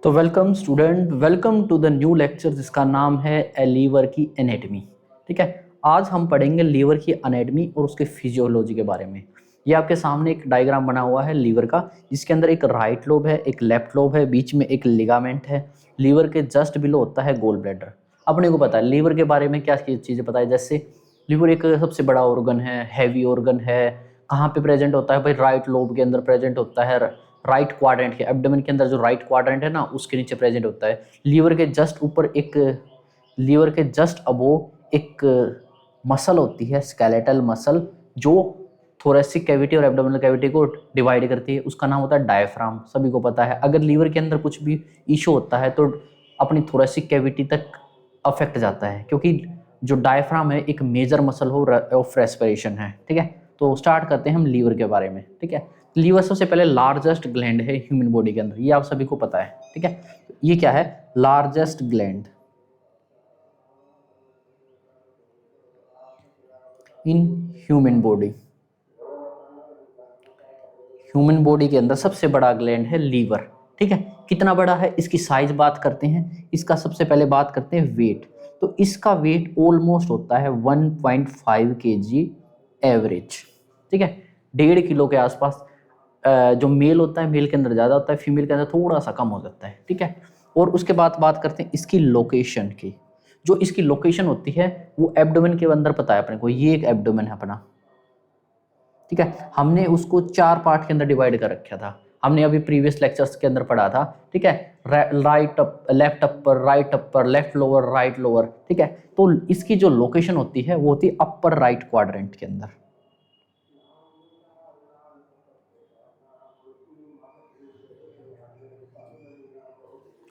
तो welcome student, welcome to the new lecture जिसका नाम है लीवर की एनेटमी। ठीक है, आज हम पढ़ेंगे लीवर की एनेटमी और उसके फिजियोलॉजी के बारे में। ये आपके सामने एक डायग्राम बना हुआ है लीवर का, जिसके अंदर एक राइट लोब है, एक लेफ्ट लोब है, बीच में एक लिगामेंट है। लीवर के जस्ट बिलो होता है गोल ब्लैडर। अपने को पता है लीवर के बारे में क्या चीज़ें पता है, जैसे लीवर एक सबसे बड़ा ऑर्गन है, हैवी ऑर्गन है। कहाँ पे प्रेजेंट होता है भाई? राइट लोब के अंदर प्रेजेंट होता है, राइट क्वाड्रेंट के एब्डोमेन के अंदर जो राइट क्वाड्रेंट है ना, उसके नीचे प्रेजेंट होता है। लीवर के जस्ट अबोव एक मसल होती है, स्केलेटल मसल, जो थोरेसिक कैविटी और एब्डोमिनल कैविटी को डिवाइड करती है। उसका नाम होता है डायफ्राम। सभी को पता है, अगर लीवर के अंदर कुछ भी इशू होता है तो अपनी थोरेसिक कैविटी तक अफेक्ट जाता है, क्योंकि जो डायफ्राम है एक मेजर मसल ऑफ रेस्पिरेशन है। ठीक है, तो स्टार्ट करते हैं हम लीवर के बारे में। ठीक है, लीवर सबसे पहले लार्जेस्ट ग्लैंड है ह्यूमन बॉडी के अंदर, ये आप सभी को पता है। ठीक है, ये क्या है? Largest gland in human body. Human body के अंदर सबसे बड़ा ग्लैंड है लीवर। ठीक है, कितना बड़ा है इसकी साइज बात करते हैं। इसका सबसे पहले बात करते हैं वेट। तो इसका वेट ऑलमोस्ट होता है 1.5 kg एवरेज। ठीक है, 1.5 किलो के आसपास। जो मेल होता है, मेल के अंदर ज़्यादा होता है, फीमेल के अंदर थोड़ा सा कम हो जाता है। ठीक है, और उसके बाद बात करते हैं इसकी लोकेशन की। जो इसकी लोकेशन होती है वो एब्डोमेन के अंदर पता है अपने को। ये एक एब्डोमेन है अपना। ठीक है, हमने उसको 4 पार्ट के अंदर डिवाइड कर रखा था। हमने अभी प्रीवियस लेक्चर्स के अंदर पढ़ा था। ठीक है, right up, left upper, right upper, left lower, right lower. ठीक है, तो इसकी जो लोकेशन होती है वो होती है अपर राइट क्वाड्रेंट के अंदर।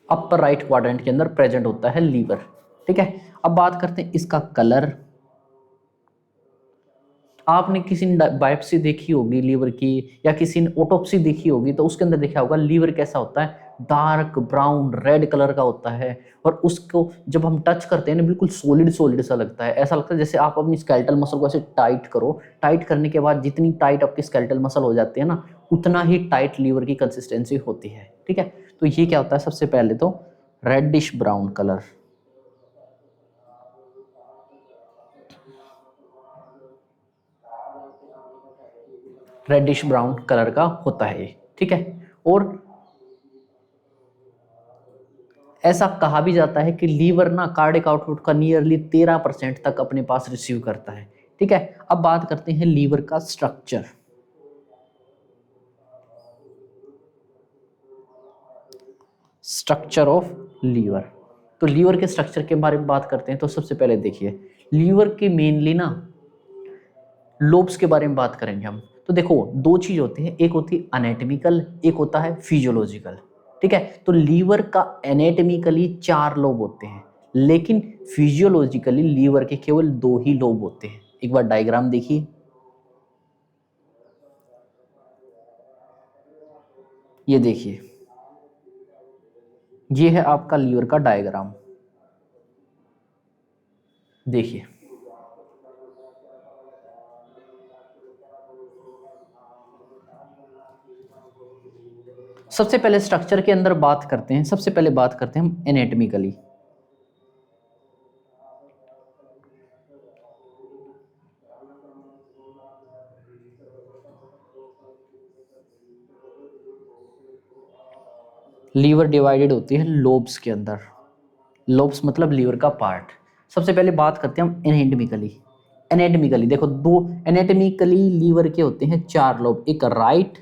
अपर राइट क्वाड्रेंट के अंदर प्रेजेंट होता है लीवर। ठीक है, अब बात करते हैं इसका कलर। आपने किसी ने बायोप्सी देखी होगी लीवर की, या किसी ने ऑटोप्सी देखी होगी, तो उसके अंदर देखा होगा लीवर कैसा होता है, डार्क ब्राउन रेड कलर का होता है। और उसको जब हम टच करते हैं ना, बिल्कुल सॉलिड सॉलिड सा लगता है। ऐसा लगता है जैसे आप अपनी स्केलेटल मसल को ऐसे टाइट करो। टाइट करने के बाद जितनी टाइट आपकी स्केलेटल मसल हो जाती है ना, उतना ही टाइट लीवर की कंसिस्टेंसी होती है। ठीक है, तो ये क्या होता है? सबसे पहले तो reddish brown colour, reddish brown colour का होता है ये। ठीक है, और ऐसा कहा भी जाता है कि लीवर ना कार्डिक आउटपुट का नियरली 13% तक अपने पास रिसीव करता है। ठीक है, अब बात करते हैं लीवर का स्ट्रक्चर। Structure of liver. तो लीवर के स्ट्रक्चर के बारे में बात करते हैं, तो सबसे पहले देखिए लीवर के मेनली ना लोब्स के बारे में बात करेंगे हम। तो देखो, दो चीज होती है, एक होती है एनाटॉमिकल, एक होता है फिजियोलॉजिकल। ठीक है, तो लीवर का एनाटॉमिकली 4 लोब होते हैं, लेकिन फिजियोलॉजिकली लीवर के केवल 2 ही लोब होते हैं। एक बार डायग्राम देखिए, ये देखिए, ये है आपका लीवर का डायग्राम। देखिए, सबसे पहले स्ट्रक्चर के अंदर बात करते हैं। सबसे पहले बात करते हैं हम एनाटॉमिकली। लीवर डिवाइडेड होती है लोब्स के अंदर। लोब्स मतलब लीवर का पार्ट। सबसे पहले बात करते हैं हम एनाटॉमिकली। एनाटॉमिकली देखो, दो एनाटॉमिकली लीवर के होते हैं 4 लोब, एक राइट,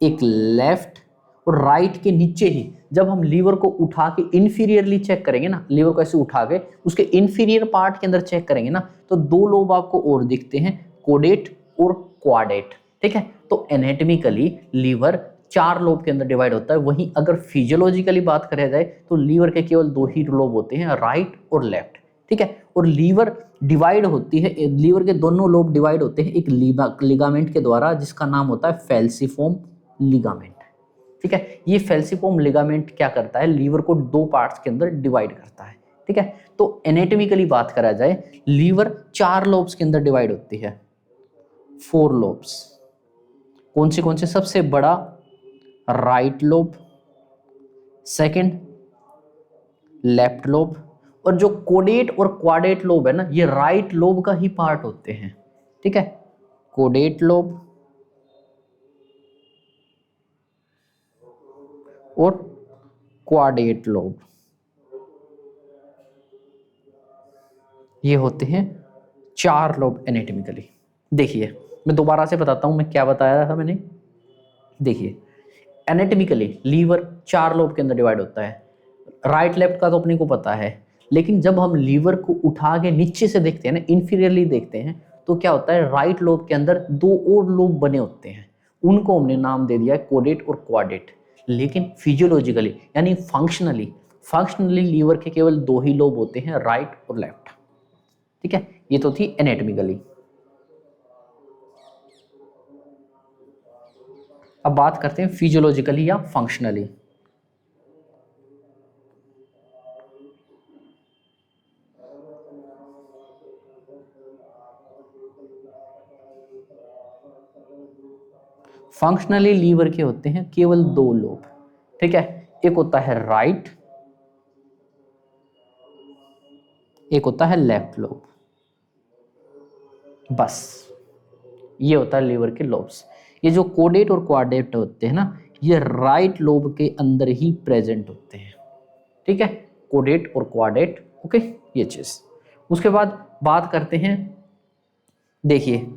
एक लेफ्ट। और राइट के नीचे ही जब हम लीवर को उठा के इंफीरियरली चेक करेंगे ना, लीवर को ऐसे उठा के उसके इंफीरियर पार्ट के अंदर चेक करेंगे ना, तो 2 लोब आपको और दिखते हैं, कोडेट और क्वाडेट। ठीक है, तो एनाटॉमिकली लीवर 4 लोब के अंदर डिवाइड होता है। वहीं अगर फिजियोलॉजिकली बात करें जाए तो लीवर के केवल 2 ही लोब होते हैं, राइट और लेफ्ट। ठीक है, और लीवर डिवाइड होती है, लीवर के दोनों लोब डिवाइड होते हैं एक लिगामेंट के द्वारा, जिसका नाम होता है फेल्सिफोम लिगामेंट। ठीक है, ये फेल्सिफोम लिगामेंट क्या करता है? लीवर को 2 पार्ट्स के अंदर डिवाइड करता है। ठीक है, तो एनाटॉमिकली बात करा जाए, लीवर 4 लोब्स के अंदर डिवाइड होती है, 4 लोब्स। कौन से? सबसे बड़ा right lobe, second left lobe, और जो कोडेट और क्वाडेट लोब है ना, ये राइट लोब का ही पार्ट होते हैं, ठीक है। कोडेट लोब और क्वाडेट लोब, ये होते हैं 4 लोब एनाटॉमिकली। देखिए मैं दोबारा से बताता हूं मैं क्या बताया था मैंने। देखिए एनाटॉमिकली लीवर 4 लोब के अंदर डिवाइड होता है। राइट लेफ्ट का तो अपने को पता है, लेकिन जब हम लीवर को उठा के नीचे से देखते हैं ना, इंफीरियरली देखते हैं, तो क्या होता है, राइट लोब के अंदर 2 और लोब बने होते हैं, उनको हमने नाम दे दिया है कोडेट और क्वाडेट। लेकिन फिजियोलॉजिकली यानी फंक्शनली लीवर के केवल 2 ही लोब होते हैं, राइट और लेफ्ट, ठीक है। ये तो थी एनाटॉमिकली। अब बात करते हैं फिजियोलॉजिकली या फंक्शनली। फंक्शनली लीवर के होते हैं केवल 2 लोब, ठीक है। एक होता है राइट, एक होता है लेफ्ट लोब, बस ये होता है लीवर के लोब्स। ये जो कोडेट और क्वाडेट होते हैं ना, ये राइट लोब के अंदर ही प्रेजेंट होते हैं, ठीक है। कोडेट और क्वाडेट, ओके, ये चीज। उसके बाद बात करते हैं, देखिए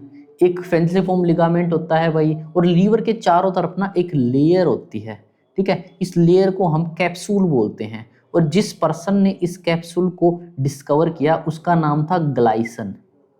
एक फेंसिफॉर्म लिगामेंट होता है भाई, और लीवर के चारों तरफ ना एक लेयर होती है, ठीक है। इस लेयर को हम कैप्सूल बोलते हैं, और जिस पर्सन ने इस कैप्सूल को डिस्कवर किया उसका नाम था ग्लाइसन,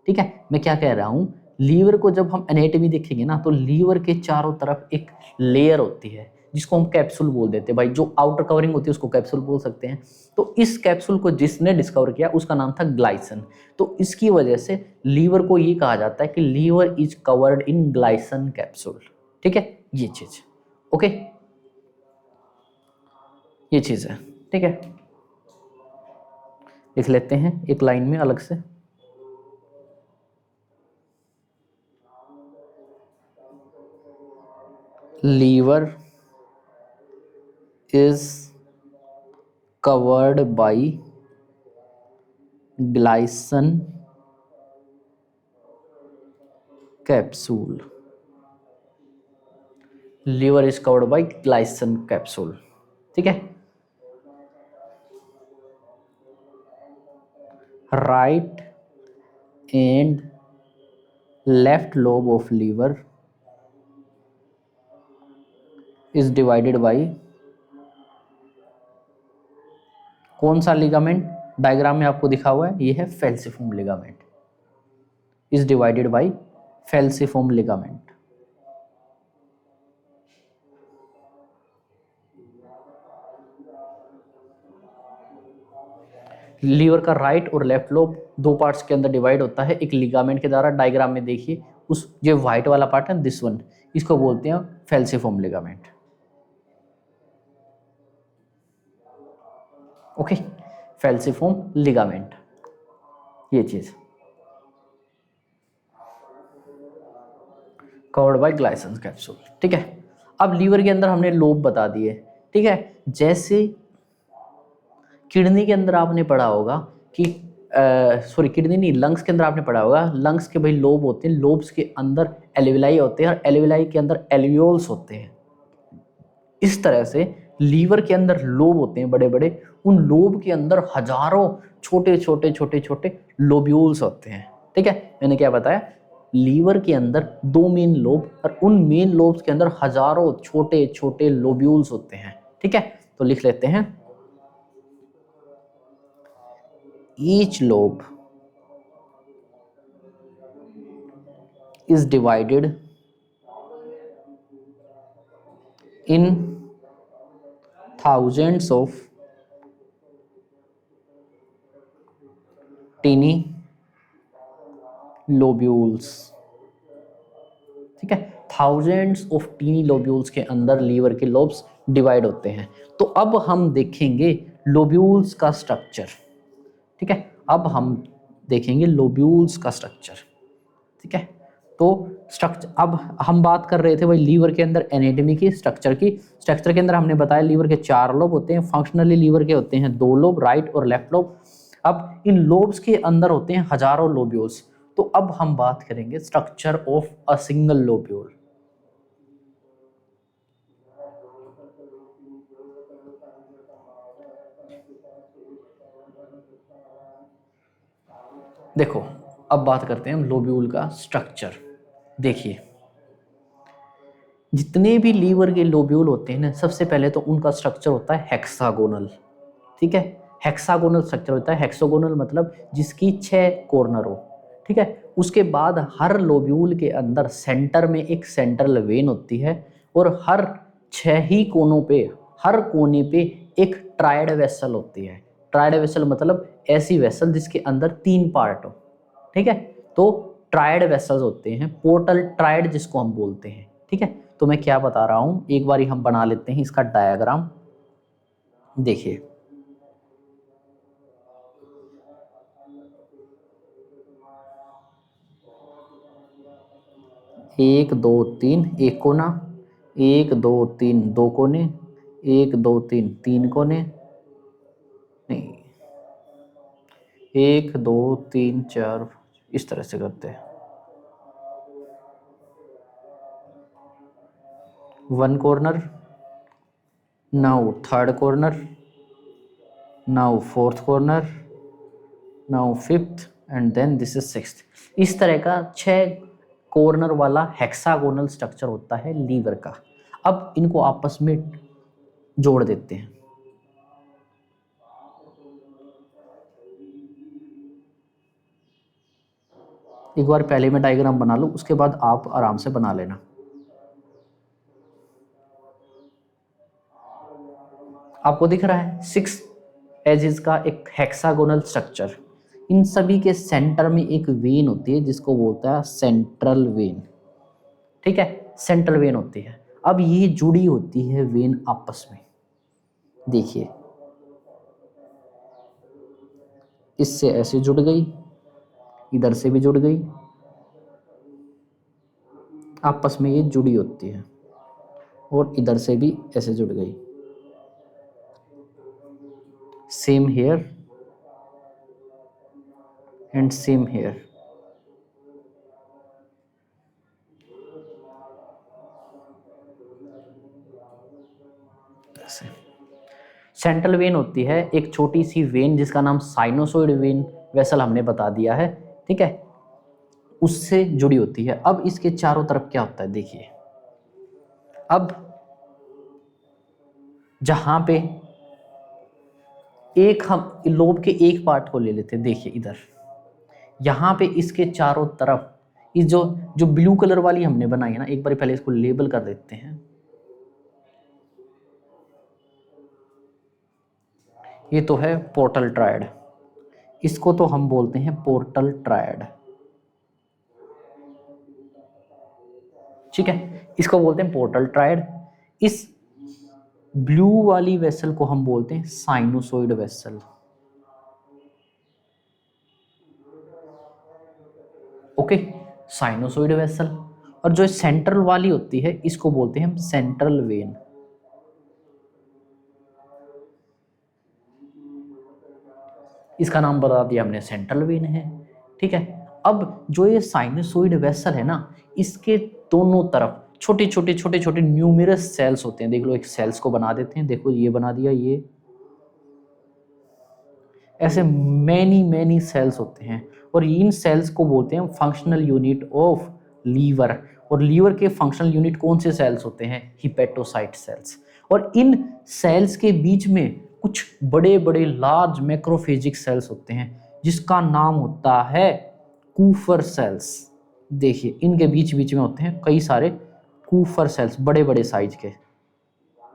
ठीक है। मैं क्या कह रहा हूँ, लीवर को जब हम एनाटॉमी देखेंगे ना, तो लीवर के चारों तरफ एक लेयर होती है जिसको हम कैप्सूल बोल देते हैं भाई, जो आउटर कवरिंग होती है उसको कैप्सूल बोल सकते हैं। तो इस कैप्सूल को जिसने डिस्कवर किया उसका नाम था ग्लाइसन। तो इसकी वजह से लीवर को ये कहा जाता है कि liver is covered in Glisson capsule, ठीक है, ये चीज, ओके, ये चीज है, ठीक है। लिख लेते हैं एक लाइन में अलग से, liver is covered by Glisson capsule, liver is covered by Glisson capsule, ठीक है। Right and left lobe of liver is divided by, कौन सा लिगामेंट, डायग्राम में आपको दिखा हुआ है, ये है falciform ligament, is divided by falciform ligament. Liver का राइट और लेफ्ट लोब 2 पार्ट्स के अंदर डिवाइड होता है एक लिगामेंट के द्वारा। डायग्राम में देखिए, उस जो व्हाइट वाला पार्ट है दिस वन, इसको बोलते हैं फेल्सिफॉर्म लिगामेंट, ओके, फेल्सिफॉर्म लिगामेंट, ये चीज कवर्ड बाय ग्लाइसन कैप्सूल, ठीक है। अब लीवर के अंदर हमने लोब बता दिए, ठीक है। जैसे किडनी के अंदर आपने पढ़ा होगा कि सॉरी किडनी नहीं, लंग्स के अंदर आपने पढ़ा होगा, लंग्स के भाई लोब होते हैं, लोब्स के अंदर एल्विलाई होते हैं और एल्विलाई के अंदर एल्वियोल्स होते हैं। इस तरह से लीवर के अंदर लोब होते हैं बड़े बड़े, उन लोब के अंदर हजारों छोटे छोटे छोटे छोटे लोब्यूल्स होते हैं, ठीक है। मैंने क्या बताया, लीवर के अंदर 2 मेन लोब और उन मेन लोब्स के अंदर हजारों छोटे छोटे लोब्यूल्स होते हैं, ठीक है। तो लिख लेते हैं, each lobe is divided in thousands of teeny lobules, ठीक है। थाउजेंड्स ऑफ टीनी लोब्यूल्स के अंदर लीवर के लोब्स डिवाइड होते हैं। तो अब हम देखेंगे लोब्यूल्स का स्ट्रक्चर, ठीक है। अब हम देखेंगे लोब्यूल्स का स्ट्रक्चर, ठीक है। तो स्ट्रक्चर, अब हम बात कर रहे थे भाई लीवर के अंदर एनाटॉमी की, स्ट्रक्चर की। स्ट्रक्चर के अंदर हमने बताया लीवर के 4 लोब होते हैं, फंक्शनली लीवर के होते हैं 2 लोब, राइट और लेफ्ट लोब। अब इन लोब्स के अंदर होते हैं हजारों लोब्यूल्स। तो अब हम बात करेंगे structure of a single lobule. देखो अब बात करते हैं हम लोब्यूल का स्ट्रक्चर। देखिए जितने भी लीवर के लोब्यूल होते हैं ना, सबसे पहले तो उनका स्ट्रक्चर होता है हेक्सागोनल। ठीक है, हेक्सागोनल स्ट्रक्चर होता है। हेक्सागोनल मतलब जिसकी 6 कॉर्नर हो। ठीक है, उसके बाद हर लोब्यूल के अंदर सेंटर में एक सेंट्रल वेन होती है और हर 6 ही कोनों पे, हर कोने पे एक ट्रायड वेसल होती है। ट्रायड वेसल मतलब ऐसी वेसल जिसके अंदर 3 पार्ट हो। ठीक है, तो ट्रायड वेसल्स होते हैं, पोर्टल ट्रायड जिसको हम बोलते हैं। ठीक है, तो मैं क्या बता रहा हूं, एक बारी हम बना लेते हैं इसका डायग्राम। देखिए 1 2 3 एक कोना, 1 2 3 2 कोने, 1 2 3 3 कोने, नहीं 1 2 3 4, इस तरह से करते हैं। 1 corner, now 3rd corner, now 4th corner, now 5th and then this is 6th। इस तरह का 6 कॉर्नर वाला हेक्सागोनल स्ट्रक्चर होता है लीवर का। अब इनको आपस में जोड़ देते हैं। एक बार पहले मैं डायग्राम बना लूं, उसके बाद आप आराम से बना लेना। आपको दिख रहा है 6 एजेस का एक हेक्सागोनल स्ट्रक्चर। इन सभी के सेंटर में एक वेन होती है जिसको बोलता है सेंट्रल वेन। ठीक है, सेंट्रल वेन होती है। अब ये जुड़ी होती है वेन आपस में। देखिए इससे ऐसे जुड़ गई, इधर से भी जुड़ गई, आपस में ये जुड़ी होती है, और इधर से भी ऐसे जुड़ गई। Same here and same here. Central vein होती है एक छोटी सी वेन जिसका नाम साइनोसॉइड वेन वेसल हमने बता दिया है। ठीक है, उससे जुड़ी होती है। अब इसके चारों तरफ क्या होता है, देखिए अब जहां पे एक, हम लोब के एक पार्ट को ले लेते हैं, देखिए इधर, यहां पे इसके चारों तरफ इस जो जो ब्लू कलर वाली हमने बनाई है ना, एक बार पहले इसको लेबल कर देते हैं। ये तो है पोर्टल ट्रायड, इसको तो हम बोलते हैं पोर्टल ट्रायड। ठीक है, इसको बोलते हैं पोर्टल ट्रायड। इस ब्लू वाली वेसल को हम बोलते हैं sinusoid vessel. Okay, sinusoid vessel. और जो सेंट्रल वाली होती है इसको बोलते हैं हम सेंट्रल वेन। इसका नाम बता दिया हमने, सेंट्रल वेन है। ठीक है, अब जो ये साइनोसॉइड वेसल है ना, इसके दोनों तरफ छोटे छोटे छोटे छोटे न्यूमेरस सेल्स होते हैं। देख लो, एक सेल्स को बना देते हैं, देखो ये बना दिया, ये ऐसे मैनी मैनी सेल्स होते हैं। और इन सेल्स को बोलते हैं फंक्शनल यूनिट ऑफ लीवर। और लीवर के फंक्शनल यूनिट कौन से सेल्स होते हैं, हिपेटोसाइट सेल्स। और इन सेल्स के बीच में कुछ बड़े बड़े लार्ज मैक्रोफेजिक सेल्स होते हैं जिसका नाम होता है कूफर सेल्स। देखिए इनके बीच बीच में होते हैं कई सारे कूफर सेल्स, बड़े बड़े साइज के।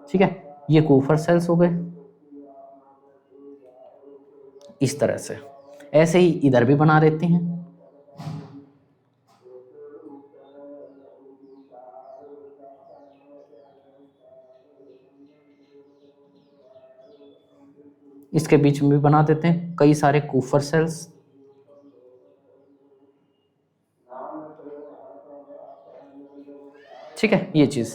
ठीक है, ये कूफर सेल्स हो गए। इस तरह से ऐसे ही इधर भी बना देते हैं। इसके बीच में भी बना देते हैं कई सारे कूफर सेल्स। ठीक है। ये चीज़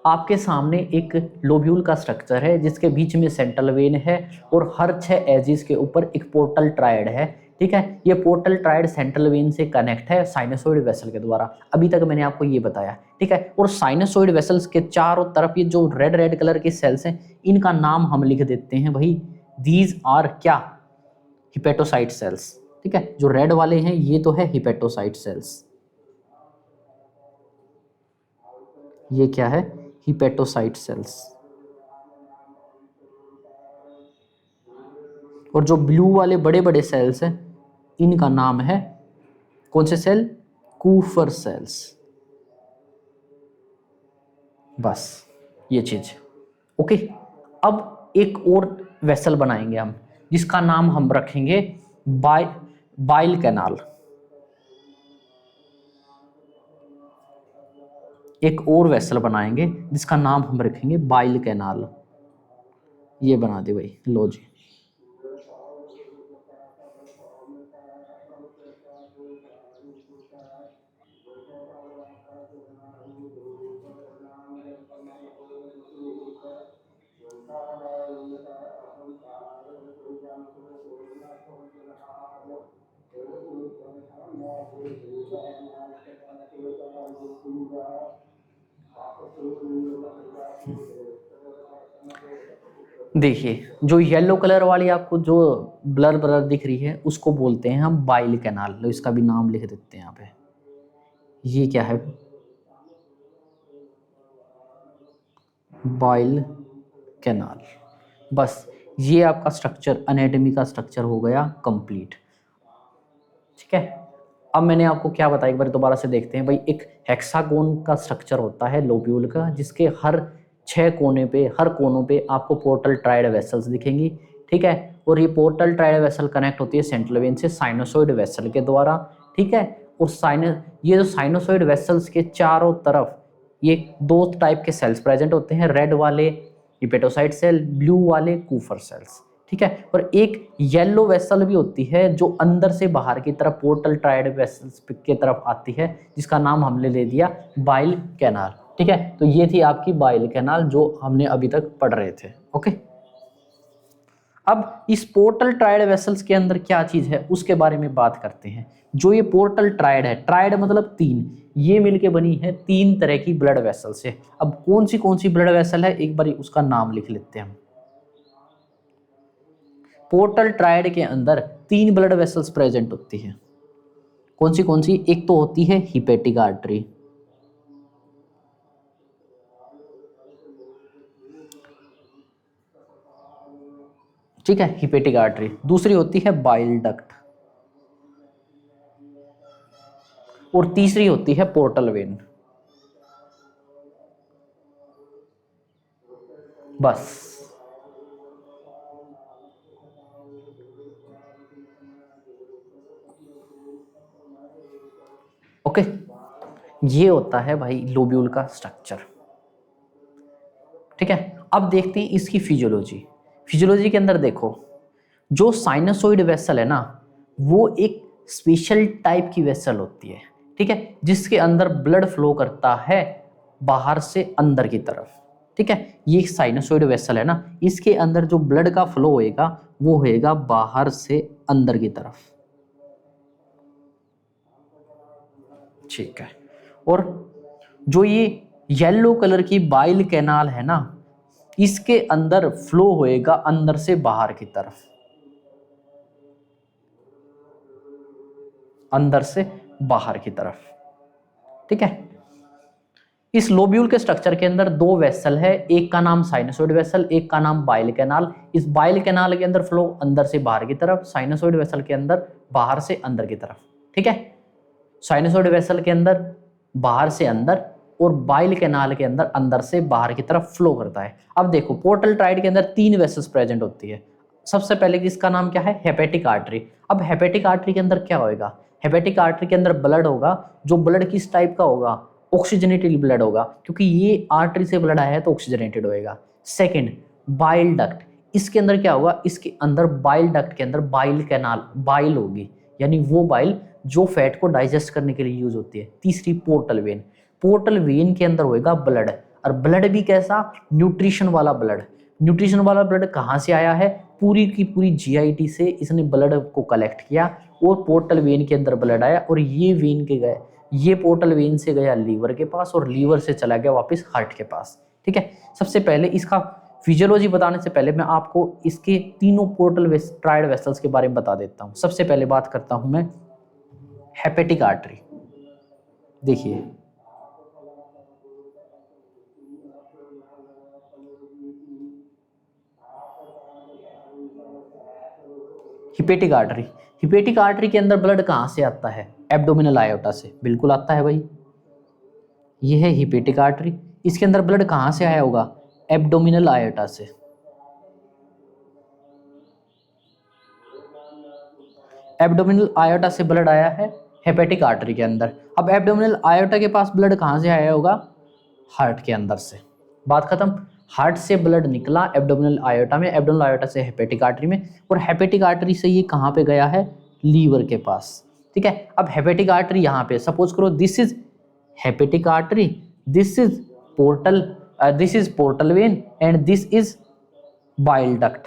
आपके सामने एक लोब्यूल का स्ट्रक्चर है जिसके बीच में सेंट्रल वेन है और हर 6 एजिस के ऊपर एक पोर्टल ट्रायड है। ठीक है, ये पोर्टल ट्रायड सेंट्रल वेन से कनेक्ट है साइनसोइड वेसल के द्वारा। अभी तक मैंने आपको ये बताया। ठीक है, और साइनसोइड वेसल्स के चारों तरफ ये जो रेड रेड कलर के सेल्स हैं, इनका नाम हम लिख देते हैं भाई, दीज आर क्या, हिपेटोसाइट सेल्स। ठीक है, जो रेड वाले हैं ये तो है हिपेटोसाइट सेल्स। ये क्या है, हिपेटोसाइट सेल्स। और जो ब्लू वाले बड़े बड़े सेल्स हैं, इनका नाम है कौन से सेल, कूफर सेल्स। बस ये चीज। ओके, अब एक और वेसल बनाएंगे हम जिसका नाम हम रखेंगे बाइल कैनाल। एक और वेसल बनाएंगे जिसका नाम हम रखेंगे बाइल कैनाल। ये बना दे भाई, लो जी। देखिए, जो येलो कलर वाली आपको जो ब्लर ब्लर दिख रही है उसको बोलते हैं हम बाइल कैनाल। लो इसका भी नाम लिख देते हैं यहाँ पे। ये क्या है, बाइल कैनाल। बस ये आपका स्ट्रक्चर, एनाटॉमी का स्ट्रक्चर हो गया कंप्लीट। ठीक है, अब मैंने आपको क्या बताया, एक बार दोबारा से देखते हैं भाई। एक हेक्सागोन का स्ट्रक्चर होता है लोब्यूल का, जिसके हर 6 कोने पे, हर कोनों पे आपको पोर्टल ट्रायड वेसल्स दिखेंगी। ठीक है, और ये पोर्टल ट्रायड वेसल कनेक्ट होती है सेंट्रल वेन से साइनोसॉइड वेसल के द्वारा। ठीक है, और ये जो साइनोसॉइड वेसल्स के चारों तरफ ये 2 टाइप के सेल्स प्रेजेंट होते हैं, रेड वाले हिपेटोसाइट सेल, ब्लू वाले कूफर सेल्स। ठीक है, और एक येलो वेसल भी होती है जो अंदर से बाहर की तरफ पोर्टल ट्रायड वेसल्स के तरफ आती है, जिसका नाम हमने ले दिया बाइल कैनाल। ठीक है, तो ये थी आपकी बाइल कैनाल जो हमने अभी तक पढ़ रहे थे। ओके, अब इस पोर्टल ट्रायड वेसल्स के अंदर क्या चीज है उसके बारे में बात करते हैं। जो ये पोर्टल ट्रायड है, ट्रायड मतलब 3, ये मिलके बनी है 3 तरह की ब्लड वेसल से। अब कौन सी ब्लड वेसल है, एक बार उसका नाम लिख लेते हैं हम। पोर्टल ट्रायड के अंदर 3 ब्लड वेसल्स प्रेजेंट होती है। कौन सी, एक तो होती है हिपेटिक आर्टरी, ठीक है, हिपेटिक आर्टरी। दूसरी होती है बाइल डक्ट, और तीसरी होती है पोर्टल वेन। बस ओके, ये होता है भाई लोब्यूल का स्ट्रक्चर। ठीक है, अब देखते हैं इसकी फिजियोलॉजी। फिजियोलॉजी के अंदर देखो, जो साइनसोइड वेसल है ना, वो एक स्पेशल टाइप की वेसल होती है। ठीक है, जिसके अंदर ब्लड फ्लो करता है बाहर से अंदर की तरफ। ठीक है, ये साइनसोइड वेसल है ना, इसके अंदर जो ब्लड का फ्लो होएगा वो होएगा बाहर से अंदर की तरफ। ठीक है, और जो ये येलो कलर की बाइल कैनाल है ना, इसके अंदर फ्लो होएगा अंदर से बाहर की तरफ, अंदर से बाहर की तरफ। ठीक है, इस लोब्यूल के स्ट्रक्चर के अंदर 2 वेसल है, एक का नाम साइनसोइड वेसल, एक का नाम बाइल कैनाल। इस बाइल कैनाल के अंदर फ्लो अंदर से बाहर की तरफ, साइनसोइड वेसल के अंदर बाहर से अंदर की तरफ। ठीक है, साइनसोइड वेसल के अंदर बाहर से अंदर, और बाइल कैनाल के अंदर अंदर से बाहर की तरफ फ्लो करता है। अब देखो, पोर्टल ट्रायड के अंदर 3 वेसल्स प्रेजेंट होती है। सबसे पहले किसका नाम क्या है, हेपेटिक आर्टरी। अब हेपेटिक आर्टरी के अंदर क्या होएगा, हेपेटिक आर्टरी के अंदर ब्लड होगा, जो ब्लड किस टाइप का होगा, ऑक्सीजनेटेड ब्लड होगा, क्योंकि ये आर्टरी से ब्लड आया है तो ऑक्सीजनेटेड होएगा। सेकंड, बाइल डक्ट, इसके अंदर क्या होगा, इसके अंदर बाइल डक्ट के अंदर बाइल कैनाल, बाइल होगी, यानी वो बाइल जो फैट को डाइजेस्ट करने के लिए यूज होती है। तीसरी, पोर्टल वेन, पोर्टल वेन के अंदर होएगा ब्लड, और ब्लड भी कैसा, न्यूट्रिशन वाला ब्लड। न्यूट्रिशन वाला ब्लड कहाँ से आया है, पूरी की पूरी जीआईटी से इसने ब्लड को कलेक्ट किया और पोर्टल वेन के अंदर ब्लड आया, और ये वेन के गए, ये पोर्टल वेन से गया लीवर के पास और लीवर से चला गया वापस हार्ट के पास। ठीक है, सबसे पहले इसका फिजियोलॉजी बताने से पहले मैं आपको इसके तीनों पोर्टल ट्राइड वेसल्स के बारे में बता देता हूँ। सबसे पहले बात करता हूँ मैं हेपेटिक आर्टरी। देखिए हिपेटिक आर्टरी, हिपेटिक आर्टरी के अंदर ब्लड कहाँ से आता है, एब्डोमिनल आयोटा से, बिल्कुल आता है भाई। ये है हिपेटिक आर्टरी, इसके अंदर ब्लड कहाँ से आया होगा, एब्डोमिनल आयोटा से। एब्डोमिनल आयोटा से ब्लड आया है हेपेटिक आर्टरी के अंदर। अब एब्डोमिनल आयोटा के पास ब्लड कहाँ से आया होगा, हार्ट के अंदर से। बात खत्म। हार्ट से ब्लड निकला एब्डोमिनल आयोटा में, एब्डोमिनल आयोटा से हेपेटिक आर्टरी में, और हेपेटिक आर्टरी से ये कहाँ पे गया है, लीवर के पास। ठीक है, अब हेपेटिक आर्टरी यहाँ पे सपोज करो this is hepatic artery, this is portal vein and this is bile duct.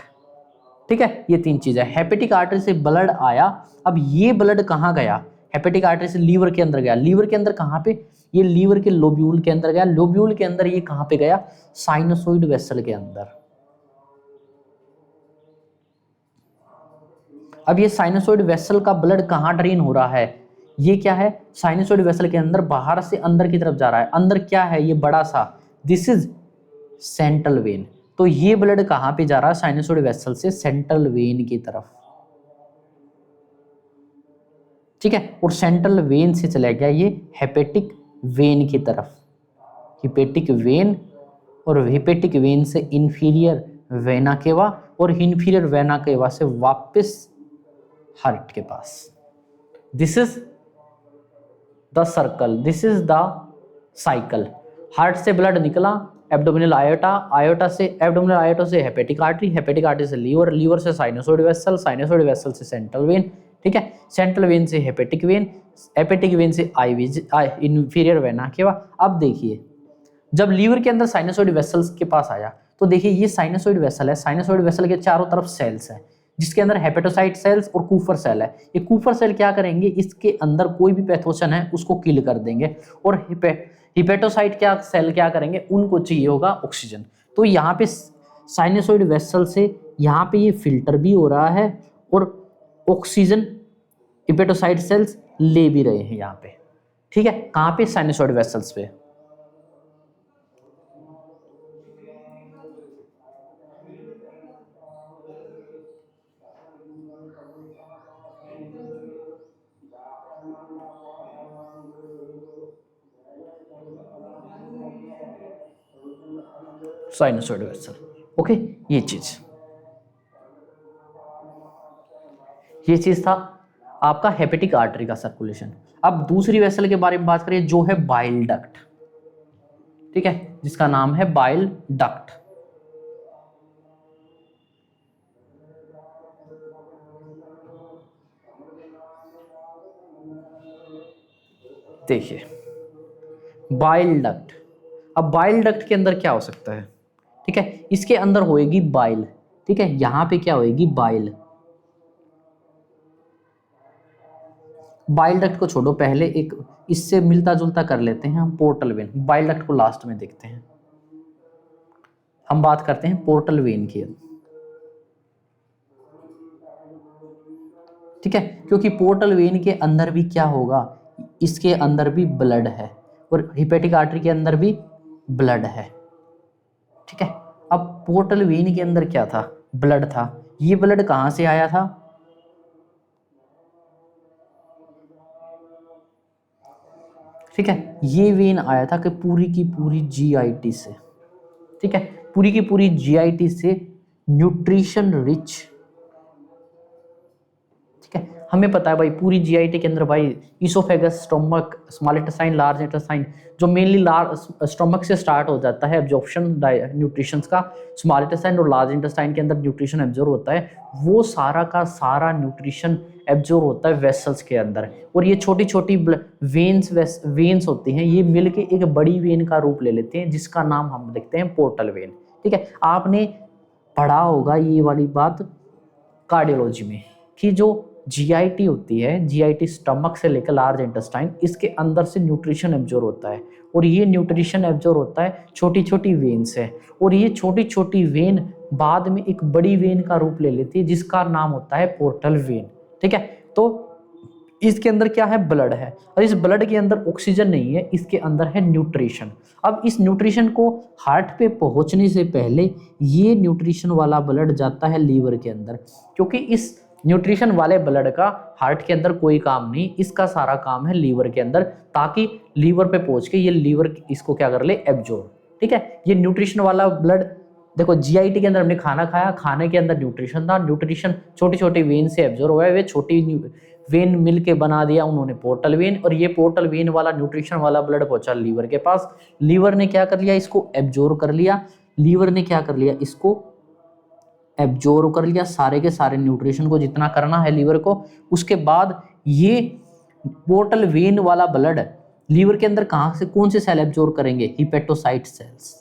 ठीक है, ये तीन चीजें। हेपेटिक आर्टरी से ब्लड आया, अब ये ब्लड कहाँ गया, हेपेटिक आर्टरी से लीवर के अंदर गया, लीवर के अंदर कहाँ पे, ये लीवर के लोब्यूल के अंदर गया, लोब्यूल के अंदर ये कहाँ पे गया, साइनोसॉइड वेसल के अंदर। अब ये साइनोसॉइड वेसल का ब्लड कहाँ ड्रेन हो रहा है, ये क्या है, साइनोसॉइड वेसल के अंदर, बाहर से अंदर की तरफ जा रहा है। अंदर क्या है, ये बड़ा सा, दिस इज सेंट्रल वेन। तो ये ब्लड कहाँ पे जा रहा है, साइनोसॉइड वेसल से सेंट्रल वेन की तरफ। ठीक है, और सेंट्रल वेन से चला गया ये हेपेटिक वेन की तरफ, हिपेटिक वेन, और हिपेटिक वेन से इंफीरियर वेना केवा, और इंफीरियर वेना केवा से वापस हार्ट के पास। This is the circle, this is the cycle. Heart से ब्लड निकला एब्डोमिनल आयोटा, आयोटा से एब्डोमिनल आयोटा से हेपेटिक आर्टरी, हेपेटिक आर्टरी से लीवर, लीवर से साइनोसॉइड वेसल, साइनोसॉइड वेसल से सेंट्रल वेन। ठीक है, सेंट्रल वेन से हेपेटिक वेन, हेपेटिक वेन से इंफीरियर वेना केवा। अब देखिए जब लीवर के अंदर साइनोसॉइड वेसल्स के पास आया तो देखिए ये साइनोसॉइड वेसल है, साइनोसॉइड वेसल के चारों तरफ सेल्स हैं जिसके अंदर हेपेटोसाइट सेल्स और कूफर सेल है। ये कूफर सेल क्या करेंगे, इसके अंदर कोई भी पैथोजन है उसको किल कर देंगे, और हिपेटोसाइट क्या सेल क्या करेंगे, उनको चाहिए होगा ऑक्सीजन। तो यहाँ पे साइनोसॉइड वेसल से यहाँ पे ये फिल्टर भी हो रहा है और ऑक्सीजन हिपेटोसाइट सेल्स ले भी रहे हैं यहाँ पे। ठीक है, कहाँ पे, साइनोसॉइड वेसल्स पे। Sinusoid vessel, okay. ये चीज था आपका हेपेटिक आर्टरी का सर्कुलेशन। अब दूसरी वेसल के बारे में बात करें जो है बाइल डक्ट। ठीक है, जिसका नाम है बाइल डक्ट। देखिए बाइल डक्ट, अब बाइल डक्ट के अंदर क्या हो सकता है, ठीक है, इसके अंदर होएगी बाइल। ठीक है, यहां पे क्या होएगी, बाइल। बाइल डक्ट को छोड़ो, पहले एक इससे मिलता जुलता कर लेते हैं हम, पोर्टल वेन। बाइल डक्ट को लास्ट में देखते हैं, हम बात करते हैं पोर्टल वेन की। ठीक है, क्योंकि पोर्टल वेन के अंदर भी क्या होगा, इसके अंदर भी ब्लड है और हिपेटिक आर्टरी के अंदर भी ब्लड है। ठीक है, अब पोर्टल वेन के अंदर क्या था, ब्लड था। ये ब्लड कहां से आया था, ठीक है, ये वेन आया था कि पूरी की पूरी जीआईटी से। ठीक है, पूरी की पूरी जीआईटी से न्यूट्रिशन रिच। ठीक है, हमें पता है भाई पूरी जीआईटी के अंदर भाई oesophagus, stomach, small intestine, large intestine, जो मेनली स्टोमक से स्टार्ट हो जाता है एब्जॉर्प्शन न्यूट्रिशंस का, स्मॉल इंटेस्टाइन और लार्ज इंटेस्टाइन के अंदर न्यूट्रिशन एब्जॉर्ब होता है, वो सारा का सारा न्यूट्रिशन एब्जॉर्ब होता है वेसल्स के अंदर, और ये छोटी छोटी वेन्स होती हैं, ये मिलके एक बड़ी वेन का रूप ले लेते हैं जिसका नाम हम लिखते हैं पोर्टल वेन। ठीक है, आपने पढ़ा होगा ये वाली बात कार्डियोलॉजी में कि जो जीआईटी होती है, जीआईटी स्टमक से लेकर लार्ज इंटेस्टाइन, इसके अंदर से न्यूट्रिशन एब्जॉर्ब होता है, और ये न्यूट्रिशन एब्जॉर्ब होता है छोटी छोटी वेन से, और ये छोटी छोटी वेन बाद में एक बड़ी वेन का रूप ले लेती है जिसका नाम होता है पोर्टल वेन। ठीक है, तो इसके अंदर क्या है, ब्लड है, और इस ब्लड के अंदर ऑक्सीजन नहीं है, इसके अंदर है न्यूट्रिशन। अब इस न्यूट्रिशन को हार्ट पे पहुंचने से पहले ये न्यूट्रिशन वाला ब्लड जाता है लीवर के अंदर, क्योंकि इस न्यूट्रिशन वाले ब्लड का हार्ट के अंदर कोई काम नहीं, इसका सारा काम है लीवर के अंदर, ताकि लीवर पे पहुंच के ये लीवर इसको क्या कर ले, एब्जॉर्ब। ठीक है, ये न्यूट्रिशन वाला ब्लड, देखो जीआईटी के अंदर हमने खाना खाया, खाने के अंदर न्यूट्रिशन था, न्यूट्रिशन छोटी छोटी वेन से एब्जॉर्ब हुआ है, वे छोटी वेन मिल के बना दिया उन्होंने पोर्टल वेन, और ये पोर्टल वेन वाला न्यूट्रिशन वाला ब्लड पहुंचा लीवर के पास। लीवर ने क्या कर लिया, इसको एब्जॉर्ब कर लिया, लीवर ने क्या कर लिया, इसको एब्जॉर्ब कर लिया सारे के सारे न्यूट्रिशन को जितना करना है लीवर को। उसके बाद ये पोर्टल वेन वाला ब्लड लीवर के अंदर कहां से, कौन से सेल एब्जॉर्ब करेंगे, hepatocyte cells,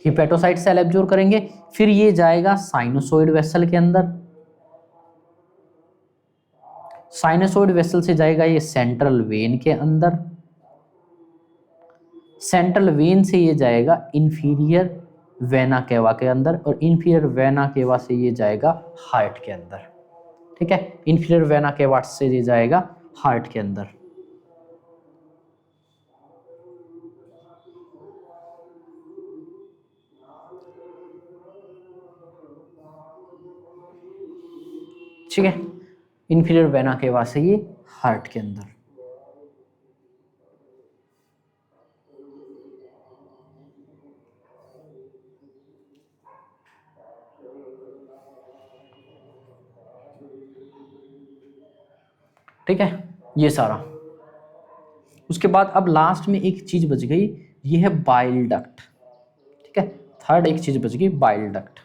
hepatocyte cell absorb करेंगे। फिर ये जाएगा साइनोसॉइड वेसल के अंदर, साइनोसॉइड वेसल से जाएगा ये सेंट्रल वेन के अंदर, सेंट्रल वेन से ये जाएगा इंफीरियर वेना केवा के अंदर, और इंफीरियर वेना केवा से ये जाएगा हार्ट के अंदर। ठीक है, इंफीरियर वेना केवा से ये जाएगा हार्ट के अंदर। ठीक है, इंफीरियर वेना केवा से ये हार्ट के अंदर। ठीक है, ये सारा। उसके बाद अब लास्ट में एक चीज बच गई, ये है बाइल डक्ट। ठीक है, थर्ड एक चीज बच गई, बाइल डक्ट।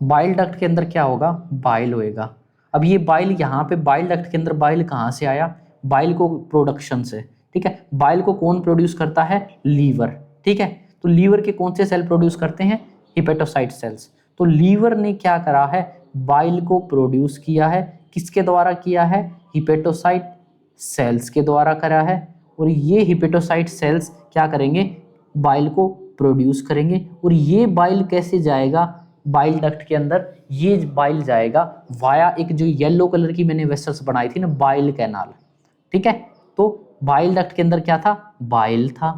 बाइल डक्ट के अंदर क्या होगा, बाइल होएगा। अब ये बाइल यहाँ पे बाइल डक्ट के अंदर बाइल कहाँ से आया, बाइल को प्रोडक्शन से। ठीक है, बाइल को कौन प्रोड्यूस करता है, लीवर। ठीक है, तो लीवर के कौन से सेल प्रोड्यूस करते हैं, हिपेटोसाइट सेल्स। तो लीवर ने क्या करा है, बाइल को प्रोड्यूस किया है, किसके द्वारा किया है, हिपेटोसाइट सेल्स के द्वारा करा है, और ये हिपेटोसाइट सेल्स क्या करेंगे, बाइल को प्रोड्यूस करेंगे। और ये बाइल कैसे जाएगा, बाइल डक्ट के अंदर ये बाइल जाएगा वाया एक जो येलो कलर की मैंने वेसल्स बनाई थी ना, बाइल कैनाल। ठीक है, तो बाइल डक्ट के अंदर क्या था, बाइल था।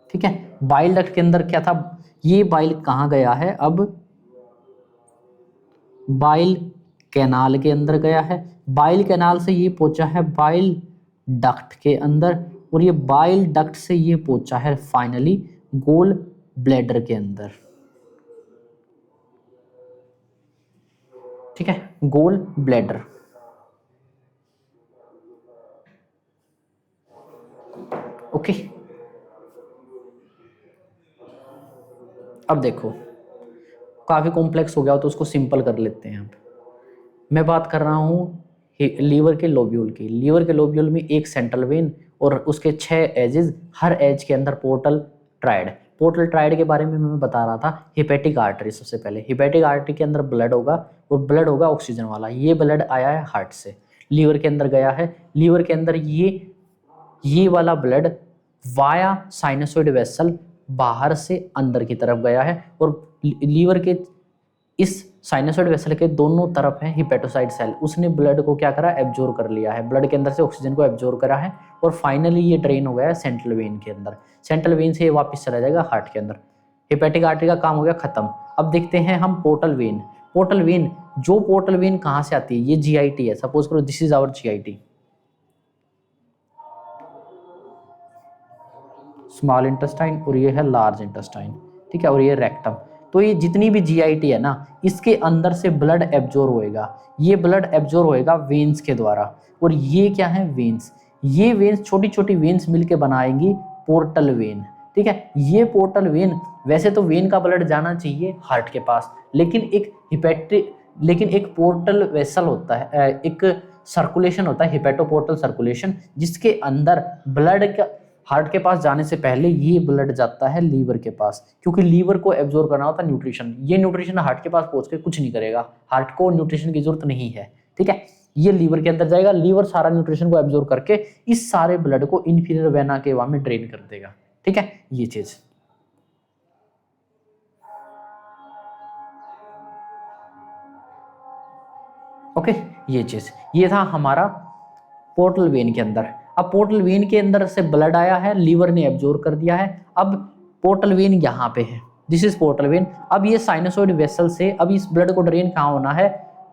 ठीक है, बाइल डक्ट के अंदर क्या था, ये बाइल कहाँ गया है, अब बाइल कैनाल के अंदर गया है, बाइल कैनाल से ये पहुंचा है बाइल डक्ट के अंदर, और ये बाइल डक्ट से ये पहुंचा है फाइनली गोल ब्लैडर के अंदर। ठीक है, गोल ब्लैडर। ओके, अब देखो काफी कॉम्प्लेक्स हो गया तो उसको सिंपल कर लेते हैं। अब मैं बात कर रहा हूँ लीवर के लोब्यूल की। लीवर के लोब्यूल में एक सेंट्रल वेन और उसके 6 एजेस, हर एज के अंदर पोर्टल ट्राइड। पोर्टल ट्राइड के बारे में मैं बता रहा था, हिपेटिक आर्टरी। सबसे पहले हिपेटिक आर्टरी के अंदर ब्लड होगा, और ब्लड होगा ऑक्सीजन वाला। ये ब्लड आया है हार्ट से, लीवर के अंदर गया है, लीवर के अंदर ये वाला ब्लड वाया साइनोसॉइड वेसल बाहर से अंदर की तरफ गया है, और लीवर के इस साइनोसॉइड वेसल के दोनों तरफ है हिपेटोसाइट सेल। उसने ब्लड को क्या करा, एब्जॉर्ब कर लिया है, ब्लड के अंदर से ऑक्सीजन को एब्जॉर्ब करा है, और फाइनली ये ड्रेन हो गया है सेंट्रल वेन के अंदर। सेंट्रल वेन से ये वापस चला जाएगा हार्ट के अंदर। हिपेटिक आर्टरी का काम हो गया खत्म। अब देखते हैं हम पोर्टल वेन। पोर्टल वेन, जो पोर्टल वेन कहाँ से आती है, ये जीआईटी है। सपोज करो this is our GIT, small intestine, और ये है लार्ज इंटेस्टाइन। ठीक है, और ये रेक्टम। तो ये जितनी भी जीआईटी है ना, इसके अंदर से ब्लड एब्जॉर्ब होएगा। ये ब्लड एब्जॉर्ब होएगा वेन्स के द्वारा, और ये क्या है, वेन्स। ये वेन्स छोटी छोटी वेन्स मिलके बनाएंगी पोर्टल वेन। ठीक है, ये पोर्टल वेन, वैसे तो वेन का ब्लड जाना चाहिए हार्ट के पास, लेकिन एक पोर्टल वेसल होता है, एक सर्कुलेशन होता है हिपेटोपोर्टल सर्कुलेशन, जिसके अंदर ब्लड का हार्ट के पास जाने से पहले ये ब्लड जाता है लीवर के पास, क्योंकि लीवर को एब्जॉर्ब करना होता है न्यूट्रिशन। ये न्यूट्रिशन हार्ट के पास पहुंच के कुछ नहीं करेगा, हार्ट को न्यूट्रिशन की जरूरत नहीं है। ठीक है, ये लीवर के अंदर जाएगा, लीवर सारा न्यूट्रिशन को एब्जॉर्ब करके इस सारे ब्लड को इंफीरियर वेना केवा में ड्रेन कर देगा। ठीक है, ये चीज। ओके, ये चीज, ये था हमारा पोर्टल वेन के अंदर। अब पोर्टल वेन के अंदर से ब्लड आया है, लीवर ने एब्जॉर्ब कर दिया है। अब पोर्टल वेन यहाँ पे है, दिस इज पोर्टल वेन। अब ये साइनसोइड वेसल से अब इस ब्लड को ड्रेन कहाँ होना है,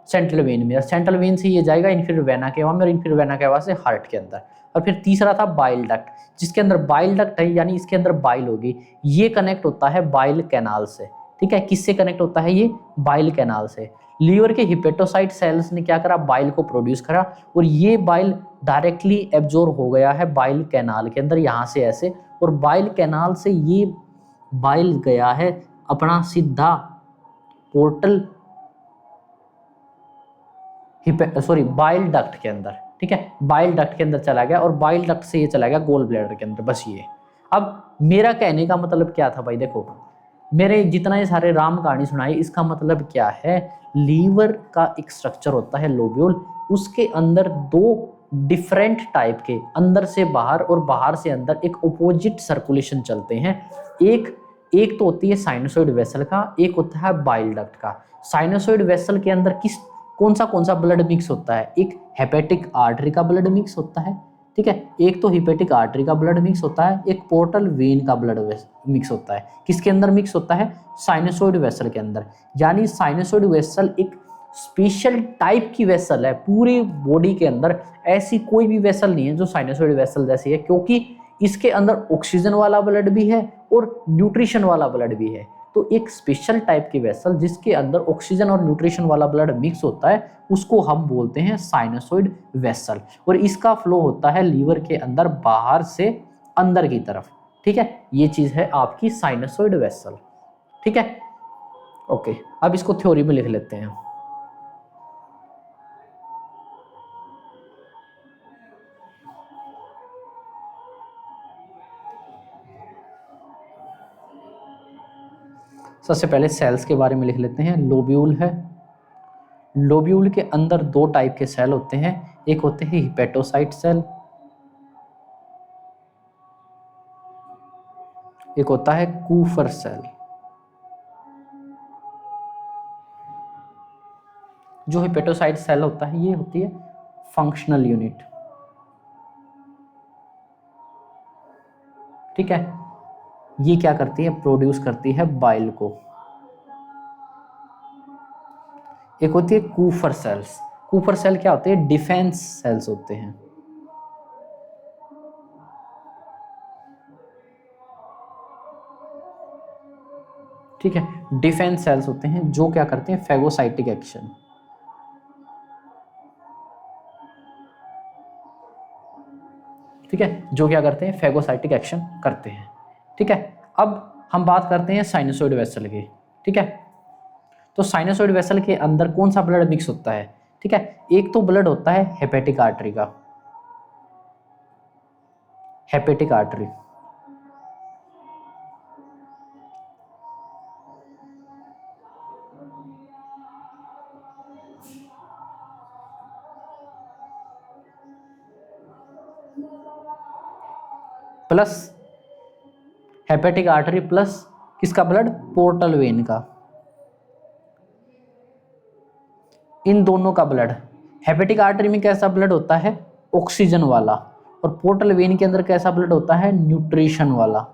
सेंट्रल वेन में। सेंट्रल वेन से ये जाएगा इंफीरियर वेना केवा में, और इंफीरियर वेना केवा से हार्ट के अंदर। और फिर तीसरा था बाइल डक्ट, जिसके अंदर बाइल डक्ट है, यानी इसके अंदर बाइल होगी। ये कनेक्ट होता है बाइल कैनाल से। ठीक है, किससे कनेक्ट होता है ये, बाइल कैनाल से। लीवर के हिपेटोसाइट सेल्स ने क्या करा, बाइल को प्रोड्यूस करा, और ये बाइल डायरेक्टली एब्जॉर्ब हो गया है बाइल कैनाल के अंदर, यहाँ से ऐसे, और बाइल कैनाल से ये बाइल गया है अपना सीधा पोर्टल बाइल डक्ट के अंदर। ठीक है, बाइल डक्ट के अंदर चला गया, और बाइल डक्ट से ये चला गया गोल ब्लैडर के अंदर। बस ये। अब मेरा कहने का मतलब क्या था भाई, देखो मेरे जितना ये सारे राम कहानी सुनाई, इसका मतलब क्या है, लीवर का एक स्ट्रक्चर होता है लोब्यूल, उसके अंदर दो डिफरेंट टाइप के, अंदर से बाहर और बाहर से अंदर, एक ओपोजिट सर्कुलेशन चलते हैं। एक तो होती है साइनसोइड वेसल का, एक होता है बाइल डक्ट का। साइनसोइड वेसल के अंदर कौन सा ब्लड मिक्स होता है, एक हेपेटिक आर्टरी का ब्लड मिक्स होता है। ठीक है, एक तो हिपेटिक आर्टरी का ब्लड मिक्स होता है, एक पोर्टल वेन का ब्लड मिक्स होता है। किसके अंदर मिक्स होता है, साइनसोइड वेसल के अंदर। यानी साइनसोइड वेसल एक स्पेशल टाइप की वेसल है, पूरी बॉडी के अंदर ऐसी कोई भी वेसल नहीं है जो साइनसोइड वेसल जैसी है, क्योंकि इसके अंदर ऑक्सीजन वाला ब्लड भी है और न्यूट्रिशन वाला ब्लड भी है। तो एक स्पेशल टाइप की वेसल जिसके अंदर ऑक्सीजन और न्यूट्रिशन वाला ब्लड मिक्स होता है, उसको हम बोलते हैं साइनसोइड वेसल। और इसका फ्लो होता है लीवर के अंदर बाहर से अंदर की तरफ। ठीक है, ये चीज है आपकी साइनसोइड वेसल। ठीक है, ओके, अब इसको थ्योरी में लिख लेते हैं। सबसे पहले सेल्स के बारे में लिख लेते हैं। लोब्यूल है, लोब्यूल के अंदर दो टाइप के सेल होते हैं, एक होते हैं हिपेटोसाइट सेल, एक होता है कूफर सेल। जो हिपेटोसाइट सेल होता है ये होती है फंक्शनल यूनिट। ठीक है, ये क्या करती है, प्रोड्यूस करती है बाइल को। एक होती है कूफर सेल्स। कूफर सेल क्या होते हैं, डिफेंस सेल्स होते हैं। ठीक है, डिफेंस सेल्स होते हैं जो क्या करते हैं, फैगोसाइटिक एक्शन। ठीक है, जो क्या करते हैं, फैगोसाइटिक एक्शन करते हैं। ठीक है, अब हम बात करते हैं साइनसोइड वेसल की। ठीक है, तो साइनसोइड वेसल के अंदर कौन सा ब्लड मिक्स होता है। ठीक है, एक तो ब्लड होता है हेपेटिक आर्टरी का, hepatic artery, plus hepatic artery plus किसका ब्लड, पोर्टल वेन का। इन दोनों का ब्लड, हेपेटिक आर्टरी में कैसा ब्लड होता है, ऑक्सीजन वाला, और पोर्टल वेन के अंदर कैसा ब्लड होता है, न्यूट्रिशन वाला।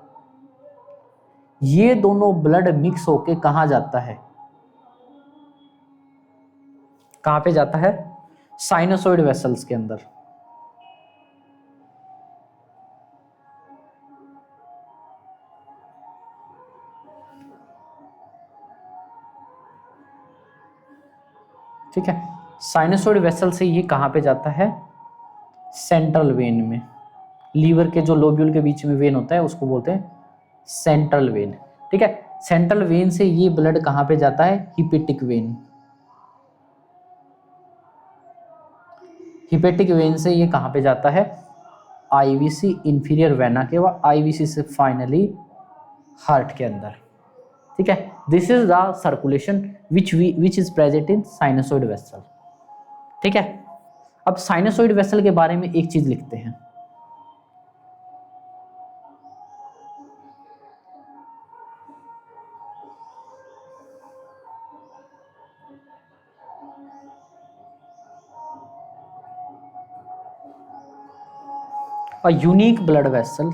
ये दोनों ब्लड मिक्स होके कहां जाता है, कहां पे जाता है, साइनसोइड वेसल्स के अंदर। ठीक है, साइनसोइड वेसल से ये कहां पे जाता है, सेंट्रल वेन में। लीवर के जो लोब्यूल के बीच में वेन होता है उसको बोलते हैं सेंट्रल वेन। ठीक है, सेंट्रल वेन से ये ब्लड कहाँ पे जाता है, हिपेटिक वेन। हिपेटिक वेन से ये कहाँ पे जाता है, आईवीसी इंफीरियर वेना के, व आईवीसी से फाइनली हार्ट के अंदर। ठीक है, this is the circulation which is present in sinusoid vessel. ठीक है, अब साइनसोइड वेसल के बारे में एक चीज लिखते हैं। A unique blood vessel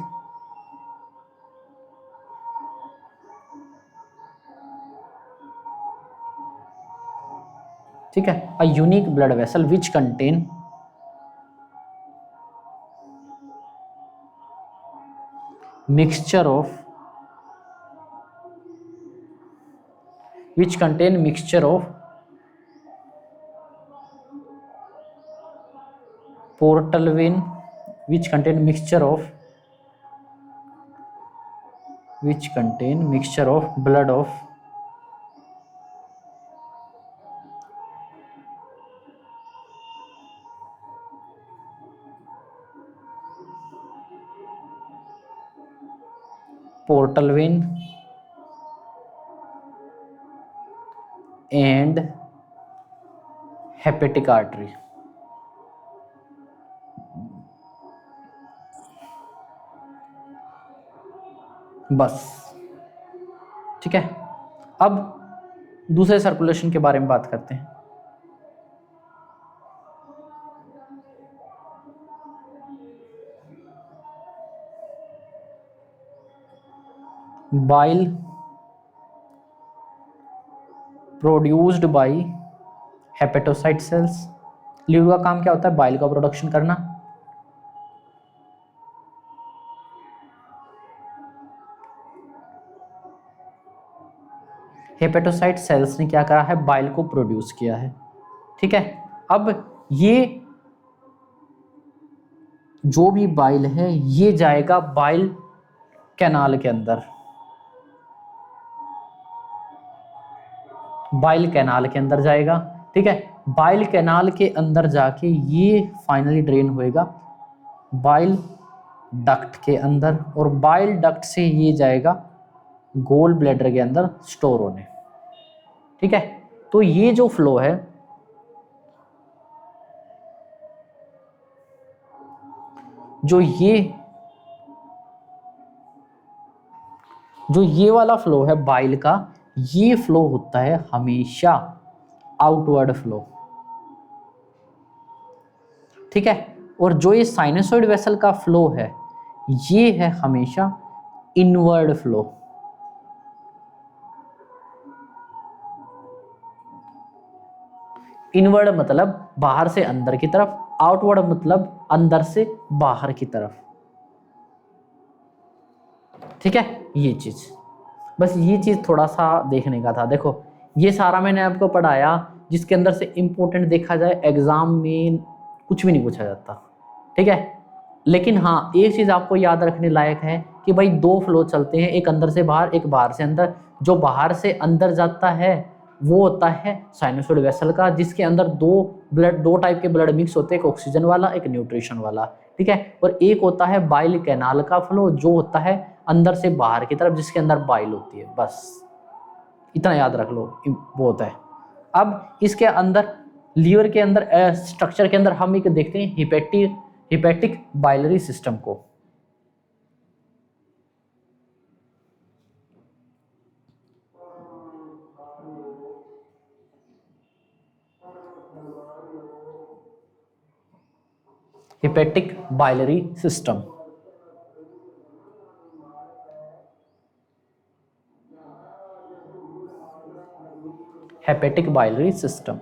ठीक है, a unique blood vessel which contain mixture of portal vein, which contain mixture of blood of portal vein and hepatic artery। बस, ठीक है। अब दूसरे सर्कुलेशन के बारे में बात करते हैं। Bile produced by hepatocyte cells. Liver का काम क्या होता है, बाइल का प्रोडक्शन करना। हेपेटोसाइट सेल्स ने क्या करा है, बाइल को प्रोड्यूस किया है। ठीक है, अब ये जो भी बाइल है ये जाएगा बाइल कैनाल के अंदर, बाइल कैनाल के अंदर जाएगा। ठीक है, बाइल कैनाल के अंदर जाके ये फाइनली ड्रेन होएगा बाइल डक्ट के अंदर, और बाइल डक्ट से ये जाएगा गोल ब्लैडर के अंदर स्टोर होने। ठीक है, तो ये जो फ्लो है, जो ये वाला फ्लो है बाइल का, ये फ्लो होता है हमेशा आउटवर्ड फ्लो। ठीक है, और जो ये साइनसोइड वेसल का फ्लो है ये है हमेशा इनवर्ड फ्लो। इनवर्ड मतलब बाहर से अंदर की तरफ, आउटवर्ड मतलब अंदर से बाहर की तरफ। ठीक है, ये चीज, बस ये चीज थोड़ा सा देखने का था। देखो ये सारा मैंने आपको पढ़ाया जिसके अंदर से इंपॉर्टेंट देखा जाए एग्जाम में कुछ भी नहीं पूछा जाता। ठीक है, लेकिन हाँ एक चीज आपको याद रखने लायक है कि भाई दो फ्लो चलते हैं, एक अंदर से बाहर, एक बाहर से अंदर। जो बाहर से अंदर जाता है वो होता है साइनसोइड वेसल का, जिसके अंदर दो टाइप के ब्लड मिक्स होते हैं, एक ऑक्सीजन वाला, एक न्यूट्रिशन वाला। ठीक है, और एक होता है बाइल कैनाल का फ्लो जो होता है अंदर से बाहर की तरफ, जिसके अंदर बाइल होती है। बस इतना याद रख लो, बहुत है। अब इसके अंदर लीवर के अंदर स्ट्रक्चर के अंदर हम एक देखते हैं हिपेटिक बाइलरी सिस्टम को। Hepatic biliary system, hepatic biliary system.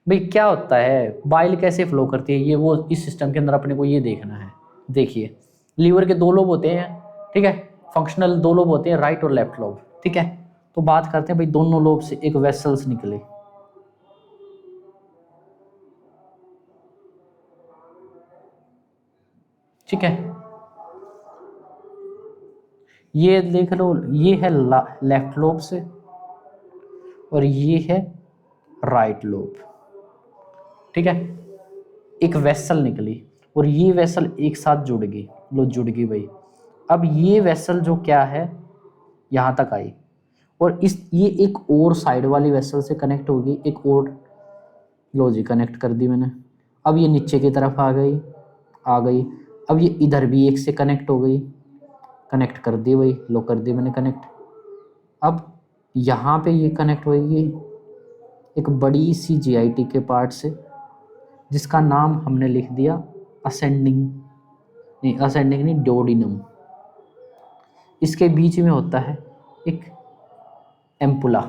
भाई क्या होता है, बाइल कैसे फ्लो करती है, ये वो इस सिस्टम के अंदर अपने को ये देखना है। देखिए लीवर के दो लोब होते हैं। ठीक है, फंक्शनल दो लोब होते हैं, राइट और लेफ्ट लोब। ठीक है, तो बात करते हैं भाई दोनों लोब से एक वेसल्स निकले। ठीक है, ये देख लो, ये है लेफ्ट लोब से और ये है राइट लोब। ठीक है, एक वेसल निकली और ये वेसल एक साथ जुड़ गई, लो जुड़ गई भाई। अब ये वेसल जो क्या है यहाँ तक आई और ये एक और साइड वाली वेसल से कनेक्ट होगी, एक और, लो जी कनेक्ट कर दी मैंने। अब ये नीचे की तरफ आ गई। अब ये इधर भी एक से कनेक्ट हो गई, कनेक्ट कर दी भाई, लो कर दी मैंने कनेक्ट। अब यहाँ पे ये कनेक्ट होगी एक बड़ी सी जीआईटी के पार्ट से, जिसका नाम हमने लिख दिया असेंडिंग नहीं डोडिनम। इसके बीच में होता है एक एम्पुला।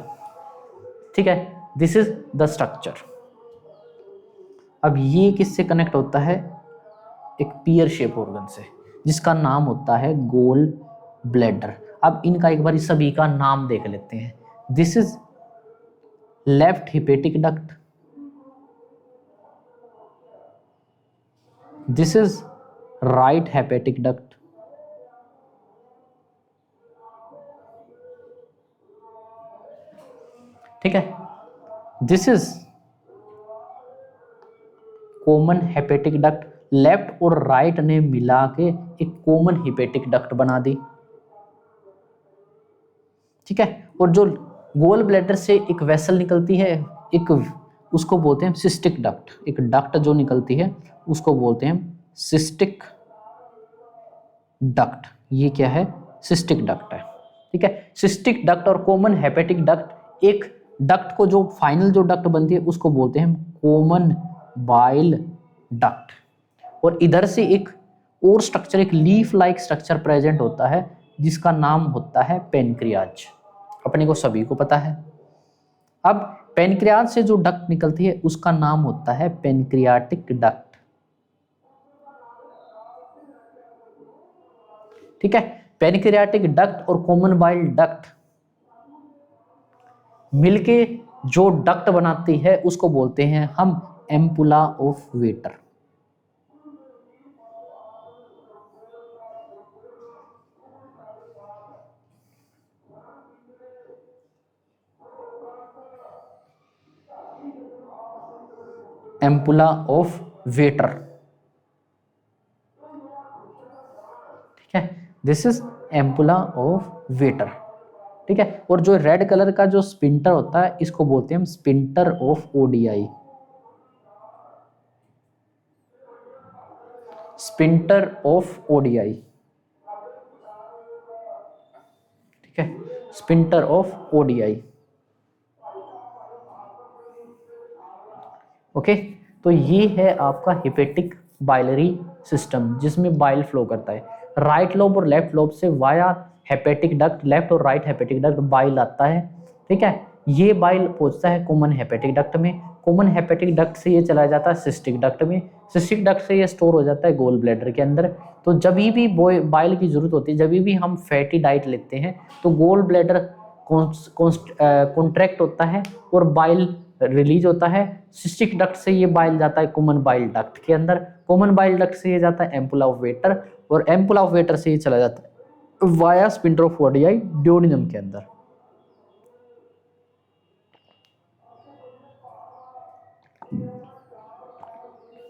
ठीक है, दिस इज द स्ट्रक्चर। अब ये किससे कनेक्ट होता है, एक पियर शेप ऑर्गन से, जिसका नाम होता है गोल ब्लैडर। अब इनका एक बार सभी का नाम देख लेते हैं। This is left hepatic duct, this is right hepatic duct, ठीक है, this is common hepatic duct. Left और राइट ने मिला के एक कॉमन हिपेटिक डक्ट बना दी। ठीक है, और जो गोल ब्लैडर से एक वेसल निकलती है, एक उसको बोलते हैं सिस्टिक डक्ट। एक डक्ट जो निकलती है उसको बोलते हैं सिस्टिक डक्ट। ये क्या है, सिस्टिक डक्ट है। ठीक है, सिस्टिक डक्ट और कॉमन हेपेटिक डक्ट, एक डक्ट को जो फाइनल जो डक्ट बनती है उसको बोलते हैं कॉमन बाइल डक्ट। और इधर से एक और स्ट्रक्चर, एक लीफ लाइक स्ट्रक्चर प्रेजेंट होता है, जिसका नाम होता है पेनक्रियाज। अपने को सभी को पता है। अब पेनक्रियाज से जो डक्ट निकलती है उसका नाम होता है पेनक्रियाटिक डक्ट। ठीक है, पेनक्रियाटिक डक्ट और कॉमन बाइल डक्ट मिलके जो डक्ट बनाती है उसको बोलते हैं हम ampulla of waiter. Ampulla of waiter. ठीक है, this is ampulla of waiter. ठीक है, और जो रेड कलर का जो स्पिंटर होता है इसको बोलते हैं हम sphincter of ODI. Sphincter of ODI. ठीक है, स्पिंटर ऑफ ओडीआई। ओके, तो ये है आपका हिपेटिक बाइलरी सिस्टम, जिसमें बाइल फ्लो करता है। राइट लोब और लेफ्ट लोब से वाया हेपेटिक डक्ट, लेफ्ट और राइट हेपेटिक डक्ट बाइल आता है। ठीक है, ये बाइल पहुंचता है कॉमन हेपेटिक डक्ट में। कॉमन हेपेटिक डक्ट से ये चला जाता है सिस्टिक डक्ट में। सिस्टिक डक्ट से ये स्टोर हो जाता है गोल ब्लैडर के अंदर। तो जब भी बाइल की जरूरत होती है, जब भी हम फैटी डाइट लेते हैं, तो गोल ब्लैडर कॉन्ट्रैक्ट होता है और बाइल रिलीज होता है। सिस्टिक डक्ट से ये बाइल जाता है कॉमन बाइल डक्ट के अंदर। कॉमन बाइल डक्ट से ये जाता है एम्पुला ऑफ वेटर, और एम्पुला ऑफ वेटर से ये चला जाता है via sphincter of ODI duodenum के अंदर।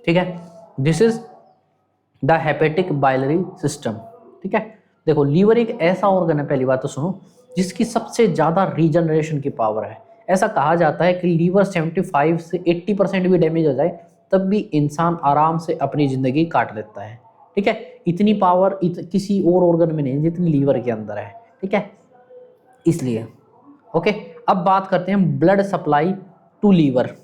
ठीक है, this is the hepatic biliary system. ठीक है, देखो लीवर एक ऐसा ऑर्गन है, पहली बात तो सुनो, जिसकी सबसे ज्यादा रीजनरेशन की पावर है। ऐसा कहा जाता है कि लीवर 75 से 80% भी डैमेज हो जाए तब भी इंसान आराम से अपनी जिंदगी काट लेता है। ठीक है, इतनी पावर किसी और ऑर्गन में नहीं जितनी लीवर के अंदर है। ठीक है, इसलिए ओके, अब बात करते हैं blood supply to liver.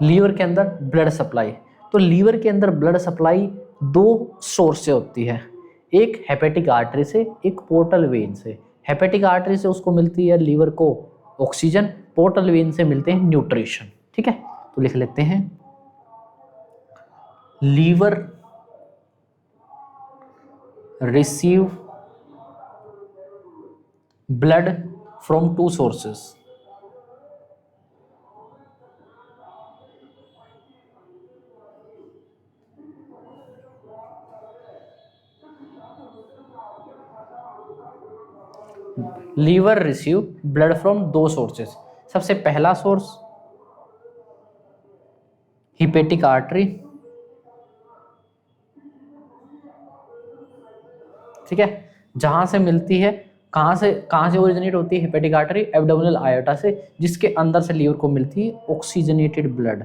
Liver के अंदर ब्लड सप्लाई, तो लीवर के अंदर ब्लड सप्लाई दो सोर्स से होती है, एक हेपेटिक आर्टरी से, एक पोर्टल वेन से। हेपेटिक आर्टरी से उसको मिलती है लीवर को ऑक्सीजन, पोर्टल वेन से मिलते हैं न्यूट्रिशन। ठीक है, तो लिख लेते हैं liver receive blood from two sources. Liver receive blood from दो सोर्सेस। सबसे पहला सोर्स हिपेटिक आर्टरी, ठीक है, जहां से मिलती है, कहां से ओरिजिनेट होती है हिपेटिक आर्टरी, एब्डोमिनल आयोटा से, जिसके अंदर से लीवर को मिलती है oxygenated blood.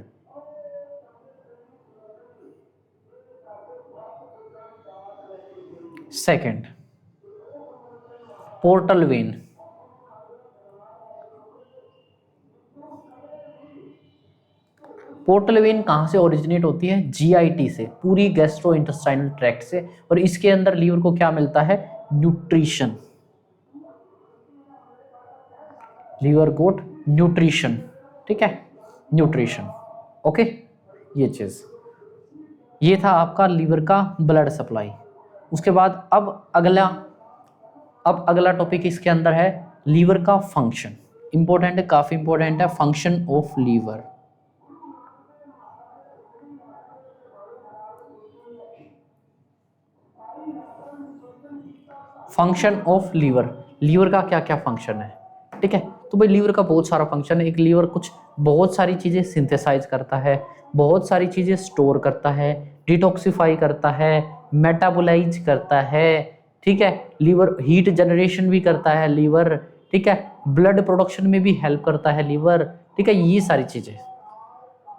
Second, portal vein. Portal when कहां से ओरिजिनेट होती है? जीआईटी से, पूरी गैस्ट्रो इंटेस्टाइनल ट्रैक्ट से, और इसके अंदर लीवर को क्या मिलता है? न्यूट्रिशन। लीवर गोट न्यूट्रिशन, ठीक है, न्यूट्रिशन। ओके, ये चीज, ये था आपका लीवर का ब्लड सप्लाई। उसके बाद अब अगला टॉपिक इसके अंदर है लीवर का फंक्शन। इंपॉर्टेंट है, काफी इंपॉर्टेंट है, function of liver. Function of liver, liver का क्या क्या फंक्शन है, ठीक है। तो भाई लीवर का बहुत सारा फंक्शन है। एक लीवर कुछ बहुत सारी चीजें सिंथेसाइज करता है, बहुत सारी चीजें स्टोर करता है, डिटॉक्सिफाई करता है, मेटाबोलाइज करता है, ठीक है। लीवर हीट जनरेशन भी करता है लीवर, ठीक है। ब्लड प्रोडक्शन में भी हेल्प करता है लीवर, ठीक है। ये सारी चीजें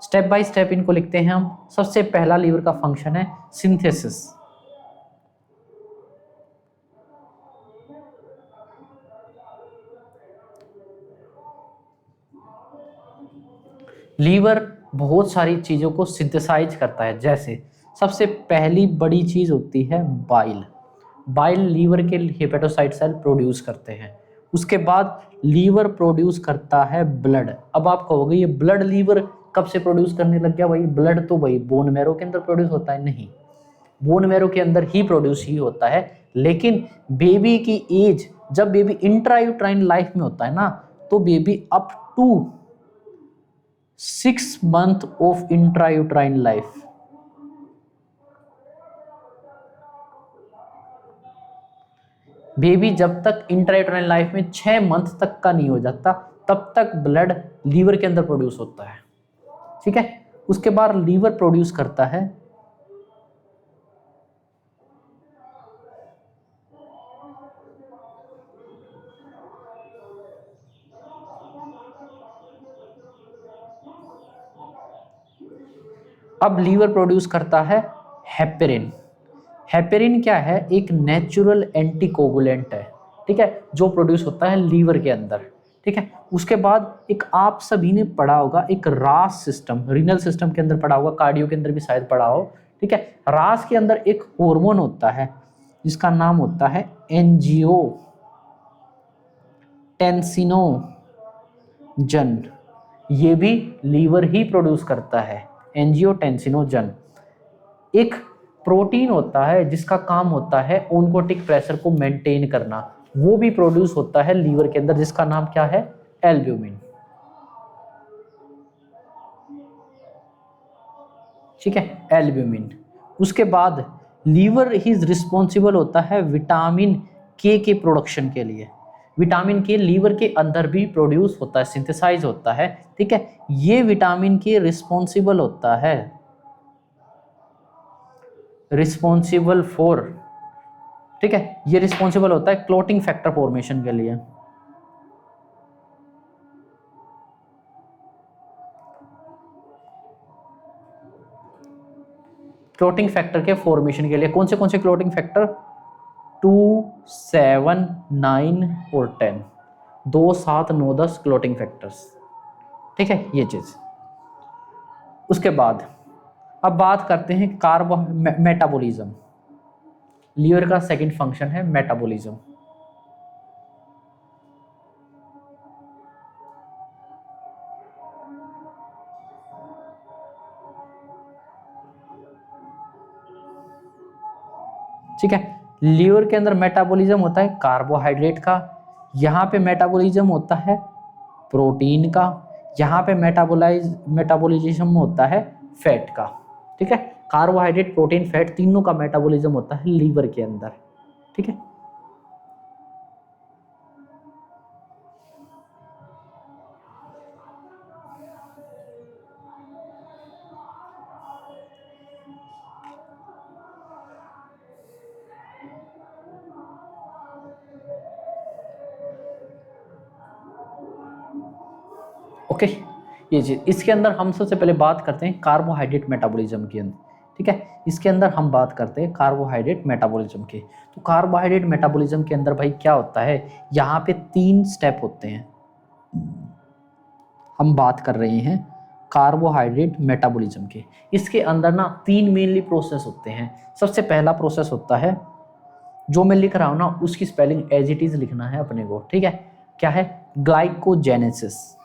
स्टेप बाय स्टेप इनको लिखते हैं हम। सबसे पहला लीवर का फंक्शन है सिंथेसिस। लीवर बहुत सारी चीजों को सिंथेसाइज करता है, जैसे सबसे पहली बड़ी चीज होती है बाइल। बाइल लीवर के हेपेटोसाइट सेल प्रोड्यूस करते हैं। उसके बाद लीवर प्रोड्यूस करता है ब्लड। अब आप कहोगे ये ब्लड लीवर कब से प्रोड्यूस करने लग गया? भाई ब्लड तो भाई बोन मैरो के अंदर प्रोड्यूस होता है, नहीं, बोन मैरो के अंदर ही प्रोड्यूस ही होता है, लेकिन बेबी की एज, जब बेबी इंट्रायूट्राइन लाइफ में होता है ना, तो baby up to 6 month of intrauterine life, baby जब तक इंट्रायूट्राइन लाइफ में 6 मंथ तक का नहीं हो जाता, तब तक ब्लड लीवर के अंदर प्रोड्यूस होता है, ठीक है। उसके बाद लीवर प्रोड्यूस करता है अब लीवर प्रोड्यूस करता है हेपेरिन। हेपेरिन क्या है? एक नेचुरल एंटीकोगुलेंट है, ठीक है, जो प्रोड्यूस होता है लीवर के अंदर, ठीक है। उसके बाद एक आप सभी ने पढ़ा होगा एक रास सिस्टम, रीनल सिस्टम के अंदर पढ़ा होगा, कार्डियो के अंदर भी शायद पढ़ा हो, ठीक है। रास के अंदर एक हार्मोन होता है जिसका नाम होता है एंजियो टेंसिनोजन। ये भी लीवर ही प्रोड्यूस करता है, एंजियोटेंसिनोजन। एक प्रोटीन होता है जिसका काम होता है ओन्कोटिक प्रेशर को मेंटेन करना, वो भी प्रोड्यूस होता है लीवर के अंदर, जिसका नाम क्या है? एल्ब्यूमिन, ठीक है, एल्ब्यूमिन। उसके बाद लीवर ही रिस्पॉन्सिबल होता है विटामिन के प्रोडक्शन के लिए। विटामिन के लीवर के अंदर भी प्रोड्यूस होता है, सिंथेसाइज होता है, ठीक है। ये विटामिन के रिस्पॉन्सिबल होता है, रिस्पॉन्सिबल फॉर, ठीक है, ये रिस्पॉन्सिबल होता है क्लोटिंग फैक्टर फॉर्मेशन के लिए। क्लोटिंग फैक्टर के फॉर्मेशन के लिए कौन से क्लोटिंग फैक्टर? 2, 7, 9 और 10, 2, 7, 9, 10 क्लोटिंग फैक्टर्स, ठीक है, ये चीज। उसके बाद अब बात करते हैं मेटाबॉलिज्म। लीवर का सेकंड फंक्शन है मेटाबॉलिज्म। ठीक है, लीवर के अंदर मेटाबॉलिज्म होता है कार्बोहाइड्रेट का, यहाँ पे मेटाबॉलिज्म होता है प्रोटीन का, यहाँ पे मेटाबॉलिज्म होता है फैट का। ठीक है, कार्बोहाइड्रेट प्रोटीन फैट तीनों का मेटाबॉलिज्म होता है लीवर के अंदर। ठीक है, ओके। ये चीज इसके अंदर हम सबसे पहले बात करते हैं कार्बोहाइड्रेट मेटाबॉलिज्म के अंदर। ठीक है, इसके अंदर हम बात करते हैं कार्बोहाइड्रेट मेटाबॉलिज्म के। तो कार्बोहाइड्रेट मेटाबॉलिज्म के अंदर भाई क्या होता है, यहाँ पे 3 स्टेप होते हैं। हम बात कर रहे हैं कार्बोहाइड्रेट मेटाबॉलिज्म के। इसके अंदर ना 3 मेनली प्रोसेस होते हैं। सबसे पहला प्रोसेस होता है, जो मैं लिख रहा हूं ना उसकी स्पेलिंग एज इट इज लिखना है अपने को। ठीक है, क्या है, ग्लाइकोजेनेसिस।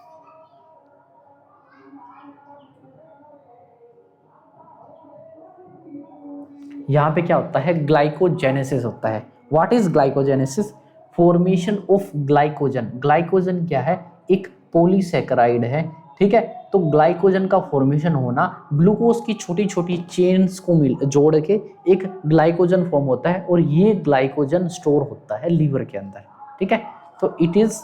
यहाँ पे क्या होता है, ग्लाइकोजेनेसिस होता है। What is glycogenesis? Formation of glycogen. Glycogen क्या है, एक पॉलीसेकेराइड है। ठीक है, तो ग्लाइकोजन का फॉर्मेशन होना, ग्लूकोज की छोटी छोटी चेन्स को जोड़ के एक ग्लाइकोजन फॉर्म होता है, और ये ग्लाइकोजन स्टोर होता है लीवर के अंदर। ठीक है, तो it is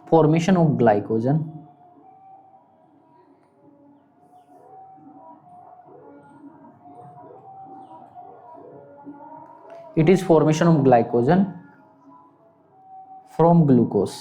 formation of glycogen. It is formation of glycogen from glucose.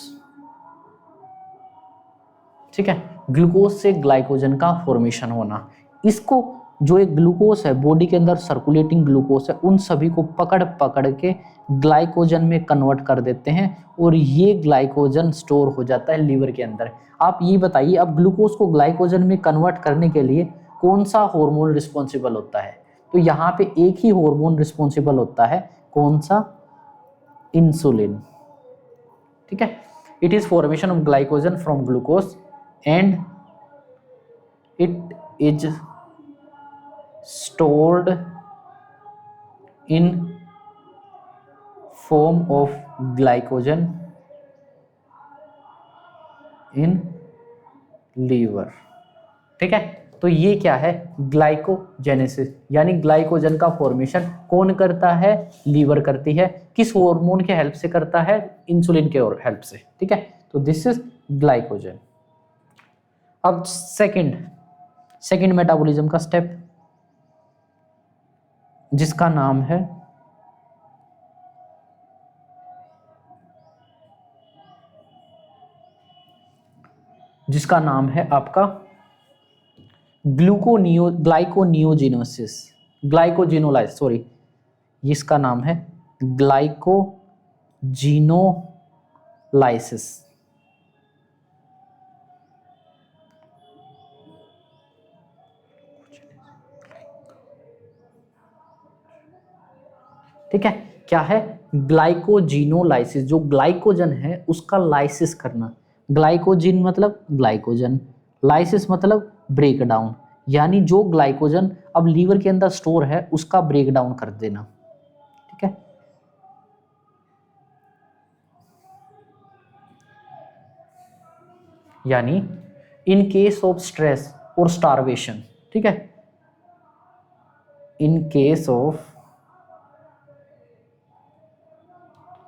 ठीक है, ग्लूकोज से ग्लाइकोजन का फॉर्मेशन होना। इसको जो एक ग्लूकोज है बॉडी के अंदर सर्कुलेटिंग ग्लूकोज है, उन सभी को पकड़ पकड़ के ग्लाइकोजन में कन्वर्ट कर देते हैं, और ये ग्लाइकोजन स्टोर हो जाता है लीवर के अंदर। आप ये बताइए, अब ग्लूकोज को ग्लाइकोजन में कन्वर्ट करने के लिए कौन सा हार्मोन रिस्पॉन्सिबल होता है? तो यहाँ पे एक ही हार्मोन रिस्पॉन्सिबल होता है, कौन सा? इंसुलिन। ठीक है, it is formation of glycogen from glucose and it is stored in form of glycogen in liver। ठीक है, तो ये क्या है, ग्लाइकोजेनेसिस, यानी ग्लाइकोजन का फॉर्मेशन कौन करता है? लीवर करती है। किस हार्मोन के हेल्प से करता है? इंसुलिन के हेल्प से। ठीक है, तो दिस इज ग्लाइकोजन। अब सेकंड मेटाबॉलिज्म का स्टेप, जिसका नाम है आपका इसका नाम है ग्लाइकोजिनोलाइसिस। ठीक है, क्या है? ग्लाइकोजिनोलाइसिस। जो ग्लाइकोजन है उसका लाइसिस करना। ग्लाइकोजिन मतलब ग्लाइकोजन, लाइसिस मतलब ब्रेक डाउन, यानी जो ग्लाइकोजन अब लीवर के अंदर स्टोर है उसका ब्रेक डाउन कर देना। ठीक है, यानी इन केस ऑफ स्ट्रेस और स्टारवेशन। ठीक है, इन केस ऑफ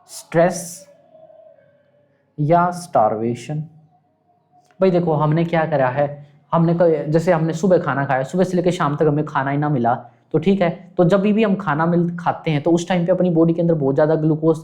स्ट्रेस या स्टारवेशन। भाई देखो, हमने क्या करा है, जैसे हमने सुबह खाना खाया, सुबह से लेकर शाम तक हमें खाना ही ना मिला, तो ठीक है, तो जब भी हम खाते हैं तो उस टाइम पे अपनी बॉडी के अंदर बहुत ज़्यादा ग्लूकोज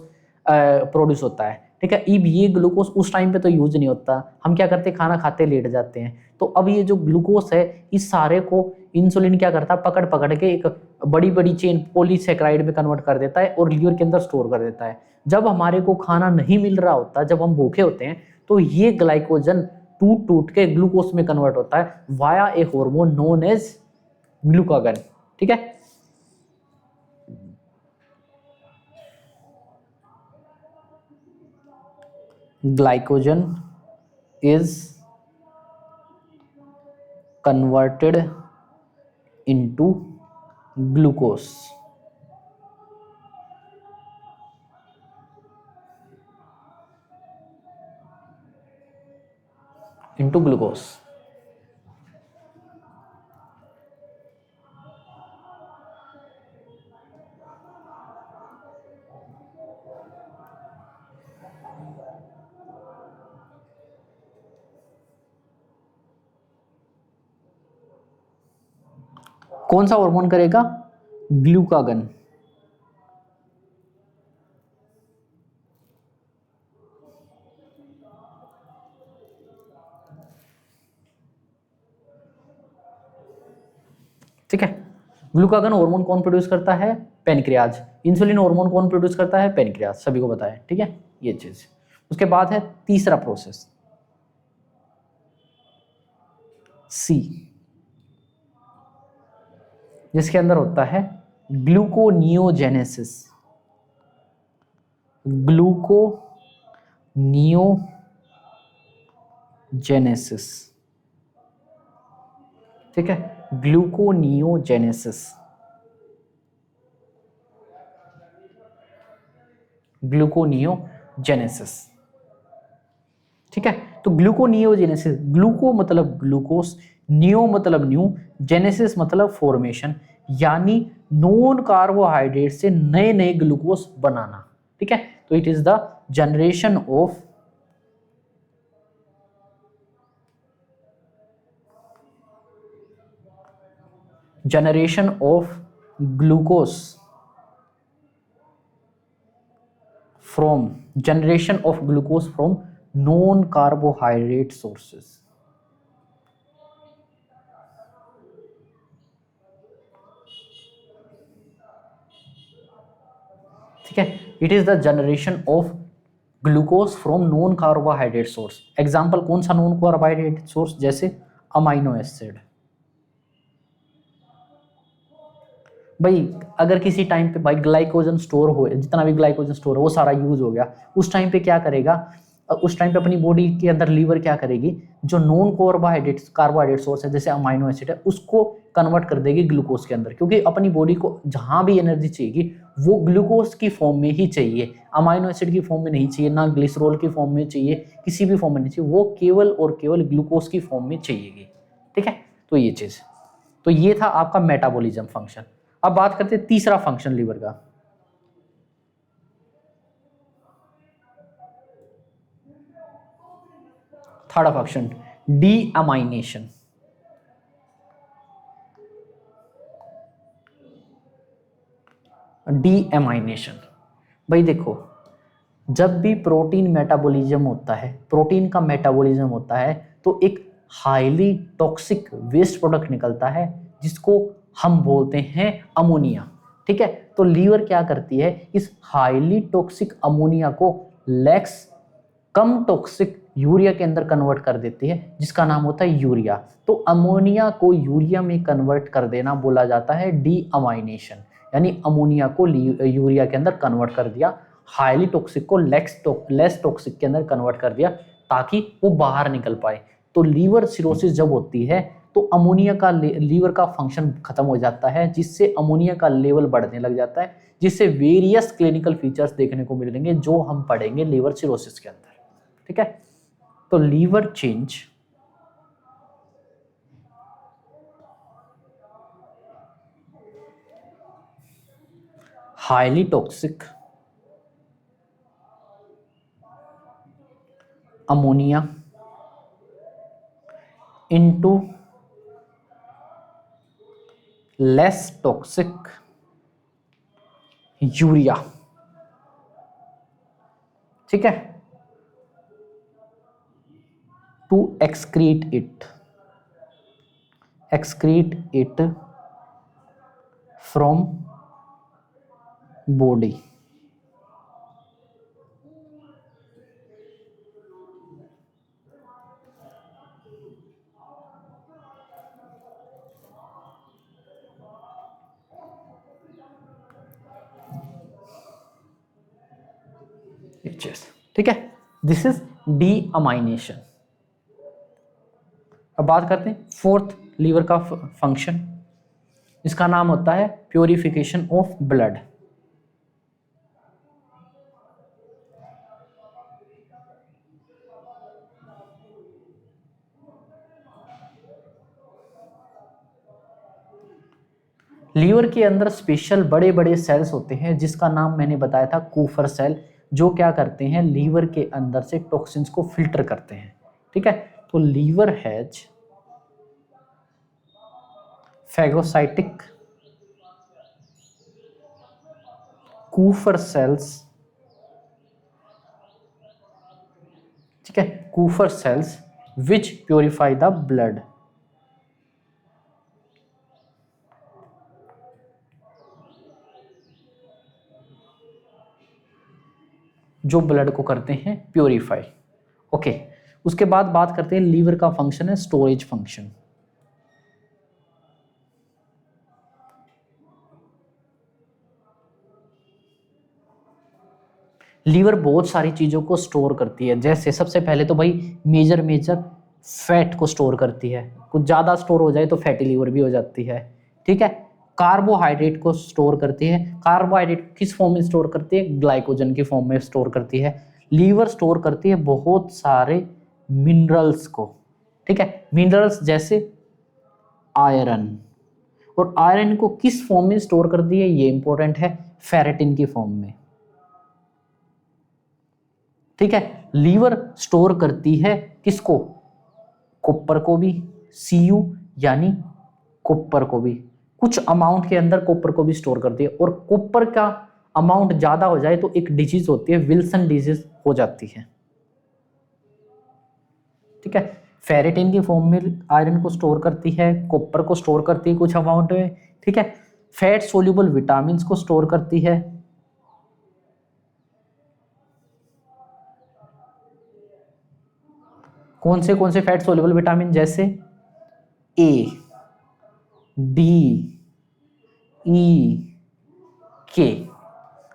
प्रोड्यूस होता है। ठीक है, अब ये ग्लूकोज उस टाइम पे तो यूज नहीं होता, हम क्या करते हैं, खाना खाते लेट जाते हैं। तो अब ये जो ग्लूकोज है, इस सारे को इंसुलिन क्या करता है, पकड़ पकड़ के एक बड़ी बड़ी चेन पॉलीसेकेराइड में कन्वर्ट कर देता है और लीवर के अंदर स्टोर कर देता है। जब हमारे को खाना नहीं मिल रहा होता, जब हम भूखे होते हैं, तो ये ग्लाइकोजन टूट टूट के ग्लूकोज में कन्वर्ट होता है वाया ए हार्मोन नोन एज ग्लूकागन। ठीक है, glycogen is converted into glucose. Into glucose. कौन सा हार्मोन करेगा? ग्लूकागन। ठीक है, ग्लूकागन हार्मोन कौन प्रोड्यूस करता है? पेनक्रियाज। इंसुलिन हार्मोन कौन प्रोड्यूस करता है? पेनक्रियाज। सभी को पता है, ठीक है ये चीज। उसके बाद है तीसरा प्रोसेस, सी, जिसके अंदर होता है ग्लूकोनियोजेनेसिस। ग्लूकोनियोजेनेसिस, ठीक है, ग्लूकोनियोजेनेसिस। ग्लूकोनियोजेनेसिस, ठीक है। तो ग्लूकोनियोजेनेसिस, ग्लूको मतलब ग्लूकोस, नियो मतलब न्यू, जेनेसिस मतलब फॉर्मेशन, यानी नॉन कार्बोहाइड्रेट से नए नए ग्लूकोस बनाना, ठीक है। तो it is the generation of glucose from non carbohydrate sources. ठीक है, it is the generation of glucose from non carbohydrate source. Example कौन सा नॉन कार्बोहाइड्रेट सोर्स? जैसे अमाइनो एसिड। भाई अगर किसी टाइम पे भाई ग्लाइकोजन स्टोर हो, जितना भी ग्लाइकोजन स्टोर है वो सारा यूज हो गया, उस टाइम पे क्या करेगा? उस टाइम पे अपनी बॉडी के अंदर लीवर क्या करेगी? जो नॉन कार्बोहाइड्रेट सोर्स है जैसे अमाइनो एसिड है, उसको कन्वर्ट कर देगी ग्लूकोज के अंदर, क्योंकि अपनी बॉडी को जहां भी एनर्जी चाहिए वो ग्लूकोज की फॉर्म में ही चाहिए, अमाइनो एसिड की फॉर्म में नहीं चाहिए, ना ग्लिसरॉल की फॉर्म में चाहिए, किसी भी फॉर्म में नहीं चाहिए, वो केवल और केवल ग्लूकोज की फॉर्म में चाहिएगी। ठीक है, तो ये चीज, तो ये था आपका मेटाबॉलिज्म फंक्शन। अब बात करते हैं तीसरा फंक्शन लीवर का, थर्ड फंक्शन, डीअमाइनेशन। डीअमाइनेशन, भाई देखो, जब भी प्रोटीन मेटाबॉलिज्म होता है, प्रोटीन का मेटाबॉलिज्म होता है, तो एक हाईली टॉक्सिक वेस्ट प्रोडक्ट निकलता है जिसको हम बोलते हैं अमोनिया। ठीक है, तो लीवर क्या करती है? इस हाईली टॉक्सिक अमोनिया को लेक्स कम टॉक्सिक यूरिया के अंदर कन्वर्ट कर देती है, जिसका नाम होता है यूरिया। तो अमोनिया को यूरिया में कन्वर्ट कर देना बोला जाता है डीअमाइनेशन, यानी अमोनिया को यूरिया के अंदर कन्वर्ट कर दिया, हाईली टॉक्सिक को लेस टॉक्सिक के अंदर कन्वर्ट कर दिया ताकि वो बाहर निकल पाए। तो लीवर सिरोसिस जब होती है तो अमोनिया का लीवर का फंक्शन खत्म हो जाता है, जिससे अमोनिया का लेवल बढ़ने लग जाता है, जिससे वेरियस क्लिनिकल फीचर्स देखने को मिलेंगे जो हम पढ़ेंगे लीवर सिरोसिस के अंदर। ठीक है, तो liver change highly toxic ammonia into less toxic urea. ठीक है, to excrete it from body। ठीक है, दिस इज डी अमाइनेशन। अब बात करते हैं फोर्थ लीवर का फंक्शन, इसका नाम होता है प्योरिफिकेशन ऑफ ब्लड। लीवर के अंदर स्पेशल बड़े बड़े सेल्स होते हैं जिसका नाम मैंने बताया था कूफर सेल, जो क्या करते हैं लीवर के अंदर से टॉक्सिन्स को फिल्टर करते हैं। ठीक है, तो liver has phagocytic Kupffer cells. ठीक है, Kupffer cells which purify the blood. जो ब्लड को करते हैं प्योरीफाई। ओके, उसके बाद बात करते हैं लीवर का फंक्शन है स्टोरेज फंक्शन। लीवर बहुत सारी चीजों को स्टोर करती है, जैसे सबसे पहले तो भाई मेजर फैट को स्टोर करती है, कुछ ज्यादा स्टोर हो जाए तो फैटी लीवर भी हो जाती है। ठीक है, कार्बोहाइड्रेट को स्टोर करती है, कार्बोहाइड्रेट किस फॉर्म में स्टोर करती है, ग्लाइकोजन की फॉर्म में स्टोर करती है। लीवर स्टोर करती है बहुत सारे मिनरल्स को। ठीक है, मिनरल्स जैसे आयरन, और आयरन को किस फॉर्म में स्टोर करती है ये इंपॉर्टेंट है, फेरेटिन की फॉर्म में। ठीक है, लीवर स्टोर करती है किसको, कॉपर को भी, Cu यानी कॉपर को भी, कुछ अमाउंट के अंदर कॉपर को भी स्टोर करती है। और कॉपर का अमाउंट ज्यादा हो जाए तो एक डिजीज होती है विल्सन डिजीज हो जाती है। ठीक है, फेरेटिन की फॉर्म में आयरन को स्टोर करती है, कॉपर को स्टोर करती है कुछ अमाउंट में। ठीक है, फैट सोल्यूबल विटामिन को स्टोर करती है। कौन से फैट सोल्यूबल विटामिन, जैसे ए, डी, ई, के।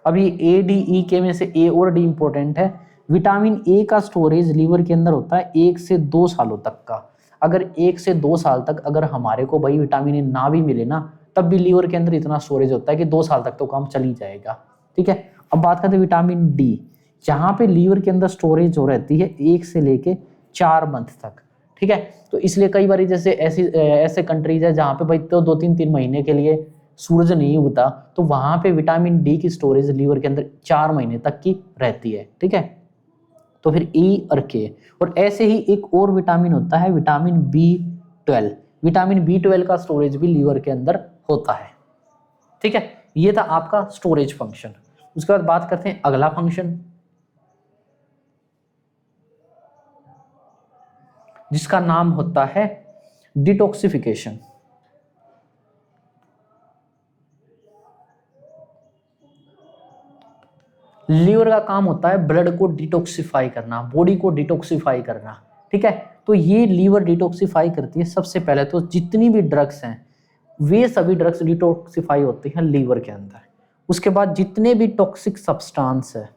अभी ए, डी, ई, के में से ए और डी इंपॉर्टेंट है। विटामिन ए का स्टोरेज लीवर के अंदर होता है 1 से 2 सालों तक का। अगर 1 से 2 साल तक अगर हमारे को भाई विटामिन ए ना भी मिले ना, तब भी लीवर के अंदर इतना स्टोरेज होता है कि 2 साल तक तो काम चल ही जाएगा। ठीक है, अब बात करते हैं विटामिन डी। जहां पे लीवर के अंदर स्टोरेज हो रहती है 1 से लेके 4 मंथ तक। ठीक है, तो इसलिए कई बार जैसे ऐसे कंट्रीज है जहाँ पे भाई तो 2-3 महीने के लिए सूरज नहीं उगता, तो वहां पे विटामिन डी की स्टोरेज लीवर के अंदर 4 महीने तक की रहती है। ठीक है, तो फिर ई और के। और ऐसे ही एक और विटामिन होता है विटामिन B12। विटामिन B12 का स्टोरेज भी लीवर के अंदर होता है। ठीक है, ये था आपका स्टोरेज फंक्शन। उसके बाद बात करते हैं अगला फंक्शन, जिसका नाम होता है डिटॉक्सिफिकेशन। लीवर का काम होता है ब्लड को डिटॉक्सिफाई करना, बॉडी को डिटॉक्सिफाई करना। ठीक है, तो ये लीवर डिटॉक्सिफाई करती है। सबसे पहले तो जितनी भी ड्रग्स हैं वे सभी ड्रग्स डिटॉक्सिफाई होती हैं लीवर के अंदर। उसके बाद जितने भी टॉक्सिक सब्सटेंस है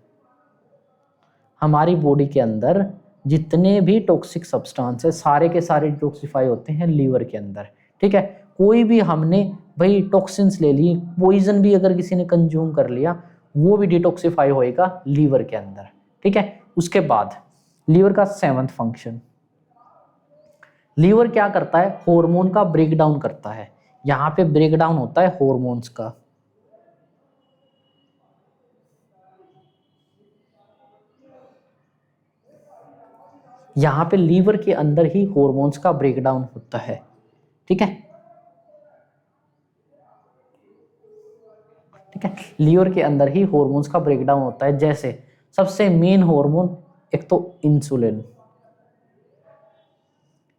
हमारी बॉडी के अंदर, जितने भी टॉक्सिक सब्सटेंस है सारे के सारे डिटॉक्सिफाई होते हैं लीवर के अंदर। ठीक है, कोई भी हमने भाई टॉक्सिन्स ले लिए, पॉइजन भी अगर किसी ने कंज्यूम कर लिया वो भी डिटॉक्सिफाई होएगा लीवर के अंदर। ठीक है, उसके बाद लीवर का 7वां फंक्शन, लीवर क्या करता है, हार्मोन का ब्रेकडाउन करता है। यहां पे ब्रेकडाउन होता है हार्मोन्स का। यहां पे लीवर के अंदर ही हार्मोन्स का ब्रेकडाउन होता है। ठीक है, ठीक है, लीवर के अंदर ही हार्मोन्स का ब्रेकडाउन होता है। जैसे सबसे मेन हार्मोन एक तो इंसुलिन,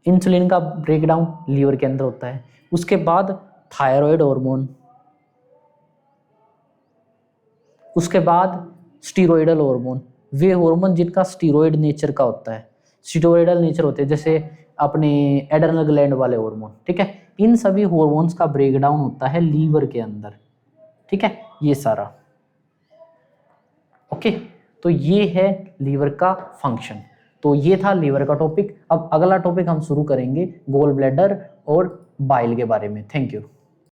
इंसुलिन का ब्रेकडाउन लीवर के अंदर होता है। उसके बाद थायराइड हार्मोन, उसके बाद स्टीरॉयडल हार्मोन, वे हार्मोन जिनका स्टीरॉयड नेचर का होता है, स्टीरॉयडल नेचर होते हैं, जैसे अपने एड्रेनल ग्लैंड वाले हार्मोन। ठीक है, इन सभी हार्मोन्स का ब्रेकडाउन होता है लीवर के अंदर। ठीक है, ये सारा ओके। तो ये है लीवर का फंक्शन। तो ये था लीवर का टॉपिक। अब अगला टॉपिक हम शुरू करेंगे गोल ब्लैडर और बाइल के बारे में। Thank you.